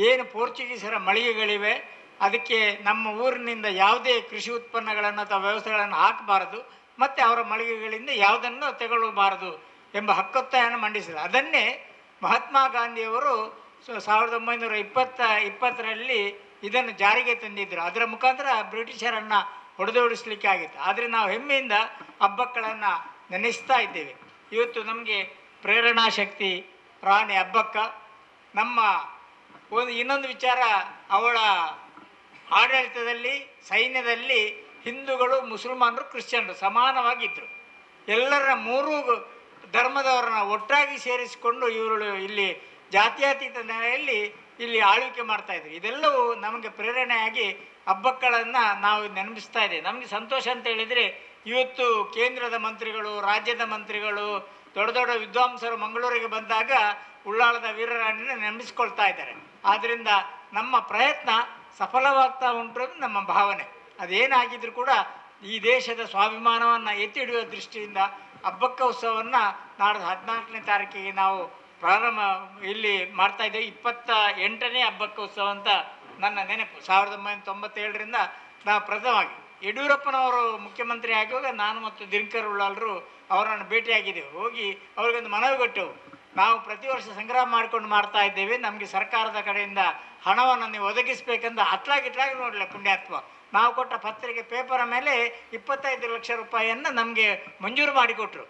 ಏನು ಪೋರ್ಚುಗೀಸರ ಮಳಿಗೆಗಳಿವೆ ಅದಕ್ಕೆ ನಮ್ಮ ಊರಿನಿಂದ ಯಾವುದೇ ಕೃಷಿ ಉತ್ಪನ್ನಗಳನ್ನು ಅಥವಾ ವ್ಯವಸ್ಥೆಗಳನ್ನು ಹಾಕಬಾರದು, ಮತ್ತು ಅವರ ಮಳಿಗೆಗಳಿಂದ ಯಾವುದನ್ನು ತಗೊಳ್ಳಬಾರದು ಎಂಬ ಹಕ್ಕೊತ್ತಾಯವನ್ನು ಮಂಡಿಸಿದರು. ಅದನ್ನೇ ಮಹಾತ್ಮ ಗಾಂಧಿಯವರು 1920ರಲ್ಲಿ ಇದನ್ನು ಜಾರಿಗೆ ತಂದಿದ್ದರು. ಅದರ ಮುಖಾಂತರ ಬ್ರಿಟಿಷರನ್ನು ಹೊಡೆದೋಡಿಸ್ಲಿಕ್ಕೆ ಆಗಿತ್ತು. ಆದರೆ ನಾವು ಹೆಮ್ಮೆಯಿಂದ ಹಬ್ಬಗಳನ್ನು ನೆನೆಸ್ತಾ ಇದ್ದೇವೆ. ಇವತ್ತು ನಮಗೆ ಪ್ರೇರಣಾ ಶಕ್ತಿ ರಾಣಿ ಅಬ್ಬಕ್ಕ. ನಮ್ಮ ಇನ್ನೊಂದು ವಿಚಾರ, ಅವಳ ಆಡಳಿತದಲ್ಲಿ ಸೈನ್ಯದಲ್ಲಿ ಹಿಂದೂಗಳು, ಮುಸಲ್ಮಾನರು, ಕ್ರಿಶ್ಚಿಯನ್ರು ಸಮಾನವಾಗಿದ್ದರು. ಎಲ್ಲರ ಮೂರೂ ಧರ್ಮದವರನ್ನ ಒಟ್ಟಾಗಿ ಸೇರಿಸಿಕೊಂಡು ಇವರು ಇಲ್ಲಿ ಜಾತ್ಯತೀತ ನೆಲೆಯಲ್ಲಿ ಇಲ್ಲಿ ಆಳ್ವಿಕೆ ಮಾಡ್ತಾಯಿದ್ರು. ಇದೆಲ್ಲವೂ ನಮಗೆ ಪ್ರೇರಣೆಯಾಗಿ ಹಬ್ಬಗಳನ್ನು ನಾವು ನೆನಪಿಸ್ತಾ ಇದ್ದೇವೆ. ನಮಗೆ ಸಂತೋಷ ಅಂತ ಹೇಳಿದರೆ, ಇವತ್ತು ಕೇಂದ್ರದ ಮಂತ್ರಿಗಳು, ರಾಜ್ಯದ ಮಂತ್ರಿಗಳು, ದೊಡ್ಡ ದೊಡ್ಡ ವಿದ್ವಾಂಸರು ಮಂಗಳೂರಿಗೆ ಬಂದಾಗ ಉಳ್ಳಾಲದ ವೀರರಾಣಿನ ನೆನಪಿಸ್ಕೊಳ್ತಾ ಇದ್ದಾರೆ. ಆದ್ದರಿಂದ ನಮ್ಮ ಪ್ರಯತ್ನ ಸಫಲವಾಗ್ತಾ ಉಂಟು ನಮ್ಮ ಭಾವನೆ. ಅದೇನಾಗಿದ್ರೂ ಕೂಡ ಈ ದೇಶದ ಸ್ವಾಭಿಮಾನವನ್ನು ಎತ್ತಿ ಹಿಡಿಯುವ ದೃಷ್ಟಿಯಿಂದ ಹಬ್ಬಕ್ಕ ಉತ್ಸವವನ್ನು ನಾಡ್ದು 14ನೇ ತಾರೀಕಿಗೆ ನಾವು ಪ್ರಾರಂಭ ಇಲ್ಲಿ ಮಾಡ್ತಾ ಇದ್ದೇವೆ. 28ನೇ ಹಬ್ಬಕ್ಕ ಉತ್ಸವ ಅಂತ ನನ್ನ ನೆನಪು. 1997ರಿಂದ ನಾವು ಪ್ರಥಮವಾಗಿ ಯಡಿಯೂರಪ್ಪನವರು ಮುಖ್ಯಮಂತ್ರಿ ಆಗುವಾಗ ನಾನು ಮತ್ತು ದಿನಕರ್ ಉಳ್ಳಾಲರು ಅವರನ್ನು ಭೇಟಿಯಾಗಿದ್ದೆವು. ಹೋಗಿ ಅವ್ರಿಗೊಂದು ಮನವಿ ಕೊಟ್ಟೆವು, ನಾವು ಪ್ರತಿ ವರ್ಷ ಸಂಗ್ರಹ ಮಾಡ್ಕೊಂಡು ಮಾಡ್ತಾ ಇದ್ದೇವೆ, ನಮಗೆ ಸರ್ಕಾರದ ಕಡೆಯಿಂದ ಹಣವನ್ನು ನೀವು ಒದಗಿಸಬೇಕಂತ ಅಟ್ಲಾಗಿ ನೋಡಲಿಲ್ಲ ಪುಣ್ಯಾತ್ಮ. ನಾವು ಕೊಟ್ಟ ಪತ್ರಿಕೆ ಪೇಪರ ಮೇಲೆ 25 ಲಕ್ಷ ರೂಪಾಯಿಯನ್ನು ನಮಗೆ ಮಂಜೂರು ಮಾಡಿಕೊಟ್ರು.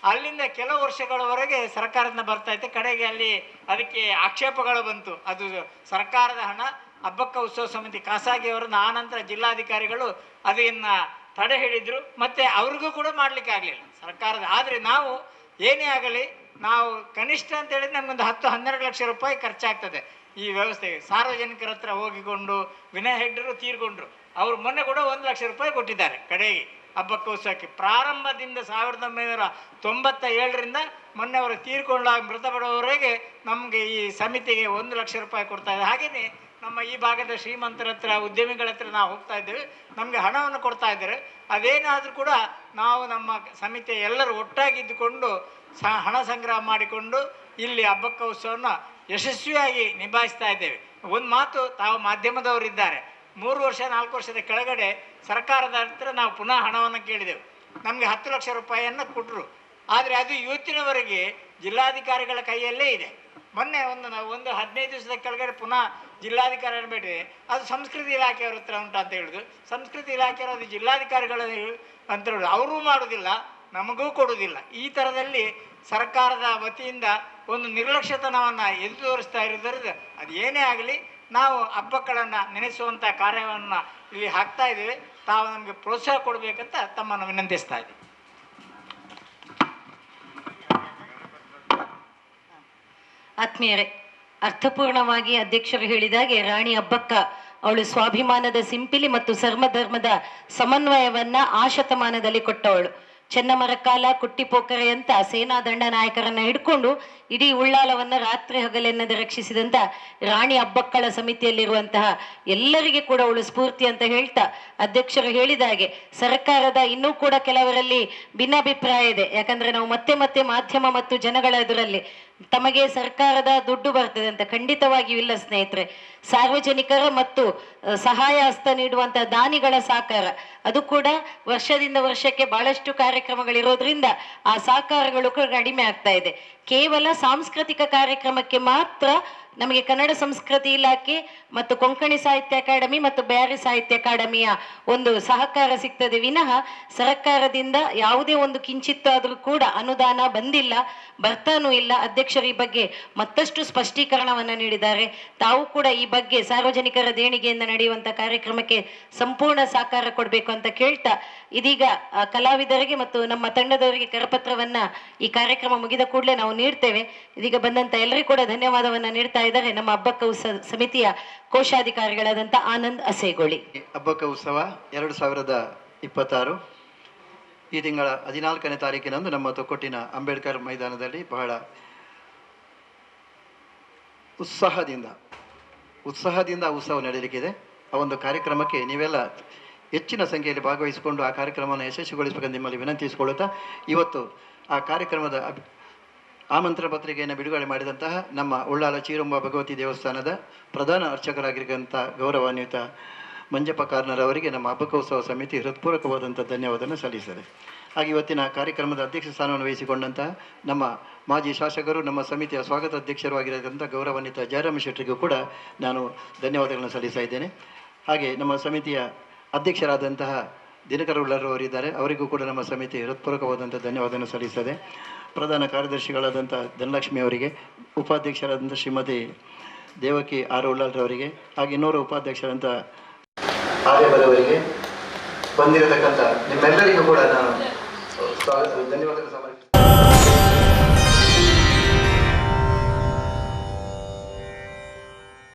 ಅಲ್ಲಿಂದ ಕೆಲವು ವರ್ಷಗಳವರೆಗೆ ಸರ್ಕಾರದಿಂದ ಬರ್ತಾಯಿತ್ತು. ಕಡೆಗೆ ಅಲ್ಲಿ ಅದಕ್ಕೆ ಆಕ್ಷೇಪಗಳು ಬಂತು, ಅದು ಸರ್ಕಾರದ ಹಣ. ಹಬ್ಬಕ್ಕ ಉತ್ಸವ ಸಮಿತಿ ಖಾಸಗಿಯವರನ್ನು ಆನಂತರ ಜಿಲ್ಲಾಧಿಕಾರಿಗಳು ಅದನ್ನು ತಡೆ ಹಿಡಿದ್ರು, ಮತ್ತು ಅವ್ರಿಗೂ ಕೂಡ ಮಾಡಲಿಕ್ಕೆ ಆಗಲಿಲ್ಲ ಸರ್ಕಾರದ. ಆದರೆ ನಾವು ಏನೇ ಆಗಲಿ, ನಾವು ಕನಿಷ್ಠ ಅಂತ ಹೇಳಿದ್ರೆ ನಮಗೊಂದು 10-12 ಲಕ್ಷ ರೂಪಾಯಿ ಖರ್ಚಾಗ್ತದೆ ಈ ವ್ಯವಸ್ಥೆಗೆ. ಸಾರ್ವಜನಿಕರ ಹತ್ರ ಹೋಗಿಕೊಂಡು ವಿನಯ್ ಹೆಗ್ಡರು ತೀರ್ಕೊಂಡ್ರು, ಅವರು ಮೊನ್ನೆ ಕೂಡ 1 ಲಕ್ಷ ರೂಪಾಯಿ ಕೊಟ್ಟಿದ್ದಾರೆ ಕಡೆಗೆ ಹಬ್ಬಕ್ಕ ಉತ್ಸವಕ್ಕೆ. ಪ್ರಾರಂಭದಿಂದ 1997ರಿಂದ ಮೊನ್ನೆ ಅವರು ತೀರ್ಕೊಂಡಾಗ ಮೃತಪಡುವವರೆಗೆ ನಮಗೆ ಈ ಸಮಿತಿಗೆ 1 ಲಕ್ಷ ರೂಪಾಯಿ ಕೊಡ್ತಾ ಇದೆ. ಹಾಗೆಯೇ ನಮ್ಮ ಈ ಭಾಗದ ಶ್ರೀಮಂತರ ಹತ್ರ, ಉದ್ಯಮಿಗಳ ಹತ್ರ ನಾವು ಹೋಗ್ತಾ ಇದ್ದೇವೆ, ನಮಗೆ ಹಣವನ್ನು ಕೊಡ್ತಾ ಇದ್ದಾರೆ. ಅದೇನಾದರೂ ಕೂಡ ನಾವು ನಮ್ಮ ಸಮಿತಿಯ ಎಲ್ಲರೂ ಒಟ್ಟಾಗಿದ್ದುಕೊಂಡು ಹಣ ಸಂಗ್ರಹ ಮಾಡಿಕೊಂಡು ಇಲ್ಲಿ ಹಬ್ಬಕ್ಕ ಉತ್ಸವವನ್ನು ಯಶಸ್ವಿಯಾಗಿ ನಿಭಾಯಿಸ್ತಾ ಇದ್ದೇವೆ. ಒಂದು ಮಾತು, ತಾವು ಮಾಧ್ಯಮದವರಿದ್ದಾರೆ, 3 ವರ್ಷ 4 ವರ್ಷದ ಕೆಳಗಡೆ ಸರ್ಕಾರದ ಹತ್ರ ನಾವು ಪುನಃ ಹಣವನ್ನು ಕೇಳಿದೆವು. ನಮಗೆ 10 ಲಕ್ಷ ರೂಪಾಯಿಯನ್ನು ಕೊಟ್ಟರು. ಆದರೆ ಅದು ಇವತ್ತಿನವರೆಗೆ ಜಿಲ್ಲಾಧಿಕಾರಿಗಳ ಕೈಯಲ್ಲೇ ಇದೆ. ಮೊನ್ನೆ ಒಂದು 15 ದಿವಸದ ಕೆಳಗಡೆ ಪುನಃ ಜಿಲ್ಲಾಧಿಕಾರಿಯನ್ನು ಭೇಟಿದೆ, ಅದು ಸಂಸ್ಕೃತಿ ಇಲಾಖೆಯವ್ರ ಹತ್ರ ಉಂಟು ಅಂತ ಹೇಳೋದು. ಸಂಸ್ಕೃತಿ ಇಲಾಖೆಯವರು ಅದು ಜಿಲ್ಲಾಧಿಕಾರಿಗಳ ಅಂತ ಹೇಳೋದು. ಅವರೂ ಮಾಡೋದಿಲ್ಲ, ನಮಗೂ ಕೊಡೋದಿಲ್ಲ. ಈ ಥರದಲ್ಲಿ ಸರ್ಕಾರದ ವತಿಯಿಂದ ಒಂದು ನಿರ್ಲಕ್ಷ್ಯತನವನ್ನು ಎದ್ದು ತೋರಿಸ್ತಾ ಇರೋದ್ರಿಂದ ಅದು ಏನೇ ಆಗಲಿ ನಾವು ಹಬ್ಬಗಳನ್ನು ನೆನೆಸುವಂಥ ಕಾರ್ಯವನ್ನು ಇಲ್ಲಿ ಹಾಕ್ತಾ ಇದ್ದೇವೆ. ತಾವು ನಮಗೆ ಪ್ರೋತ್ಸಾಹ ಕೊಡಬೇಕಂತ ತಮ್ಮನ್ನು ವಿನಂತಿಸ್ತಾ ಇದ್ದೀವಿ. ಆತ್ಮೀಯರೇ, ಅರ್ಥಪೂರ್ಣವಾಗಿ ಅಧ್ಯಕ್ಷರು ಹೇಳಿದಾಗೆ ರಾಣಿ ಅಬ್ಬಕ್ಕ ಅವಳು ಸ್ವಾಭಿಮಾನದ ಸಿಂಪಿಲಿ ಮತ್ತು ಸರ್ವಧರ್ಮದ ಸಮನ್ವಯವನ್ನ ಆ ಶತಮಾನದಲ್ಲಿ ಕೊಟ್ಟವಳು. ಚೆನ್ನಮರಕಾಲ, ಕುಟ್ಟಿಪೋಕರೆ ಅಂತ ಸೇನಾ ದಂಡ ನಾಯಕರನ್ನ ಹಿಡ್ಕೊಂಡು ಇಡೀ ಉಳ್ಳಾಲವನ್ನ ರಾತ್ರಿ ಹಗಲೆನ್ನದೆ ರಕ್ಷಿಸಿದಂತ ರಾಣಿ ಅಬ್ಬಕ್ಕಳ ಸಮಿತಿಯಲ್ಲಿರುವಂತಹ ಎಲ್ಲರಿಗೆ ಕೂಡ ಅವಳು ಸ್ಫೂರ್ತಿ ಅಂತ ಹೇಳ್ತಾ, ಅಧ್ಯಕ್ಷರು ಹೇಳಿದಾಗೆ ಸರ್ಕಾರದ ಇನ್ನೂ ಕೂಡ ಕೆಲವರಲ್ಲಿ ಭಿನ್ನಾಭಿಪ್ರಾಯ ಇದೆ. ಯಾಕಂದ್ರೆ ನಾವು ಮತ್ತೆ ಮತ್ತೆ ಮಾಧ್ಯಮ ಮತ್ತು ಜನಗಳ ಎದುರಲ್ಲಿ ತಮಗೆ ಸರ್ಕಾರದ ದುಡ್ಡು ಬರ್ತದೆ ಅಂತ, ಖಂಡಿತವಾಗಿಯೂ ಇಲ್ಲ ಸ್ನೇಹಿತರೆ. ಸಾರ್ವಜನಿಕರ ಮತ್ತು ಸಹಾಯ ಹಸ್ತ ನೀಡುವಂತಹ ದಾನಿಗಳ ಸಹಕಾರ, ಅದು ಕೂಡ ವರ್ಷದಿಂದ ವರ್ಷಕ್ಕೆ ಬಹಳಷ್ಟು ಕಾರ್ಯಕ್ರಮಗಳಿರೋದ್ರಿಂದ ಆ ಸಹಕಾರಗಳು ಕೂಡ ಕಡಿಮೆ ಆಗ್ತಾ ಇದೆ. ಕೇವಲ ಸಾಂಸ್ಕೃತಿಕ ಕಾರ್ಯಕ್ರಮಕ್ಕೆ ಮಾತ್ರ ನಮಗೆ ಕನ್ನಡ ಸಂಸ್ಕೃತಿ ಇಲಾಖೆ ಮತ್ತು ಕೊಂಕಣಿ ಸಾಹಿತ್ಯ ಅಕಾಡೆಮಿ ಮತ್ತು ಬ್ಯಾರಿ ಸಾಹಿತ್ಯ ಅಕಾಡೆಮಿಯ ಒಂದು ಸಹಕಾರ ಸಿಗ್ತದೆ ವಿನಃ ಸರ್ಕಾರದಿಂದ ಯಾವುದೇ ಒಂದು ಕಿಂಚಿತ್ತಾದರೂ ಕೂಡ ಅನುದಾನ ಬಂದಿಲ್ಲ, ಬರ್ತಾನೂ ಇಲ್ಲ. ಅಧ್ಯಕ್ಷರು ಈ ಬಗ್ಗೆ ಮತ್ತಷ್ಟು ಸ್ಪಷ್ಟೀಕರಣವನ್ನು ನೀಡಿದ್ದಾರೆ. ತಾವು ಕೂಡ ಈ ಬಗ್ಗೆ ಸಾರ್ವಜನಿಕರ ದೇಣಿಗೆಯಿಂದ ನಡೆಯುವಂಥ ಕಾರ್ಯಕ್ರಮಕ್ಕೆ ಸಂಪೂರ್ಣ ಸಹಕಾರ ಕೊಡಬೇಕು ಅಂತ ಕೇಳ್ತಾ, ಇದೀಗ ಕಲಾವಿದರಿಗೆ ಮತ್ತು ನಮ್ಮ ತಂಡದವರಿಗೆ ಕರಪತ್ರವನ್ನ ಈ ಕಾರ್ಯಕ್ರಮ ಮುಗಿದ ಕೂಡಲೇ ನಾವು ನೀಡ್ತೇವೆ. ಇದೀಗ ಬಂದಂತ ಎಲ್ಲರಿಗೂ ಕೂಡ ಧನ್ಯವಾದವನ್ನ ನೀಡ್ತಾ ಇದ್ದಾರೆ ನಮ್ಮ ಹಬ್ಬಕ್ಕ ಉತ್ಸವ ಸಮಿತಿಯ ಕೋಶಾಧಿಕಾರಿಗಳಾದಂಥ ಆನಂದ್ ಅಸೇಗೋಳಿ. ಹಬ್ಬಕ್ಕ ಉತ್ಸವ 2026 ಈ ತಿಂಗಳ 14ನೇ ತಾರೀಕಿನಂದು ನಮ್ಮ ತೊಕ್ಕೊಟ್ಟಿನ ಅಂಬೇಡ್ಕರ್ ಮೈದಾನದಲ್ಲಿ ಬಹಳ ಉತ್ಸಾಹದಿಂದ ಉತ್ಸಾಹದಿಂದ ಆ ಉತ್ಸವ ನಡೆಯಲಿಕ್ಕಿದೆ. ಆ ಒಂದು ಕಾರ್ಯಕ್ರಮಕ್ಕೆ ನೀವೆಲ್ಲ ಹೆಚ್ಚಿನ ಸಂಖ್ಯೆಯಲ್ಲಿ ಭಾಗವಹಿಸಿಕೊಂಡು ಆ ಕಾರ್ಯಕ್ರಮವನ್ನು ಯಶಸ್ವಿಗೊಳಿಸಬೇಕೆಂದು ನಿಮ್ಮಲ್ಲಿ ವಿನಂತಿಸಿಕೊಳ್ಳುತ್ತಾ, ಇವತ್ತು ಆ ಕಾರ್ಯಕ್ರಮದ ಆಮಂತ್ರಣ ಪತ್ರಿಕೆಯನ್ನು ಬಿಡುಗಡೆ ಮಾಡಿದಂತಹ ನಮ್ಮ ಉಳ್ಳಾಲ ಚೀರುಂಬ ಭಗವತಿ ದೇವಸ್ಥಾನದ ಪ್ರಧಾನ ಅರ್ಚಕರಾಗಿರುವಂಥ ಗೌರವಾನ್ವಿತ ಮಂಜಪ್ಪ ಕಾರ್ನರವರಿಗೆ ನಮ್ಮ ಹಬ್ಬಕೋತ್ಸವ ಸಮಿತಿ ಹೃತ್ಪೂರ್ವಕವಾದಂಥ ಧನ್ಯವಾದವನ್ನು ಸಲ್ಲಿಸಿದೆ. ಹಾಗೆ ಇವತ್ತಿನ ಕಾರ್ಯಕ್ರಮದ ಅಧ್ಯಕ್ಷ ಸ್ಥಾನವನ್ನು ವಹಿಸಿಕೊಂಡಂತಹ ನಮ್ಮ ಮಾಜಿ ಶಾಸಕರು, ನಮ್ಮ ಸಮಿತಿಯ ಸ್ವಾಗತ ಅಧ್ಯಕ್ಷರು ಆಗಿರತಕ್ಕಂಥ ಗೌರವಾನ್ವಿತ ಜಯರಾಮ ಶೆಟ್ಟರಿಗೂ ಕೂಡ ನಾನು ಧನ್ಯವಾದಗಳನ್ನು ಸಲ್ಲಿಸ್ತಾ ಇದ್ದೇನೆ. ಹಾಗೆ ನಮ್ಮ ಸಮಿತಿಯ ಅಧ್ಯಕ್ಷರಾದಂತಹ ದಿನಕರ ಉಳ್ಳಾರವರಿದ್ದಾರೆ, ಅವರಿಗೂ ಕೂಡ ನಮ್ಮ ಸಮಿತಿ ಹೃತ್ಪೂರ್ವಕವಾದಂಥ ಧನ್ಯವಾದವನ್ನು ಸಲ್ಲಿಸ್ತದೆ. ಪ್ರಧಾನ ಕಾರ್ಯದರ್ಶಿಗಳಾದಂಥ ಧನಲಕ್ಷ್ಮಿ ಅವರಿಗೆ, ಉಪಾಧ್ಯಕ್ಷರಾದಂಥ ಶ್ರೀಮತಿ ದೇವಕಿ ಆರ್ ಉಳ್ಳಾಲ್ರವರಿಗೆ, ಹಾಗೆ ಇನ್ನೋರು ಉಪಾಧ್ಯಕ್ಷರಾದಂಥ ಆರ್ಯವರವರಿಗೆ, ಬಂದಿರತಕ್ಕಂಥ ನಿಮ್ಮೆಲ್ಲರಿಗೂ ಕೂಡ ನಾನು ಧನ್ಯವಾದಗಳು ಸಮರ್ಪಿಸ್ತೇನೆ.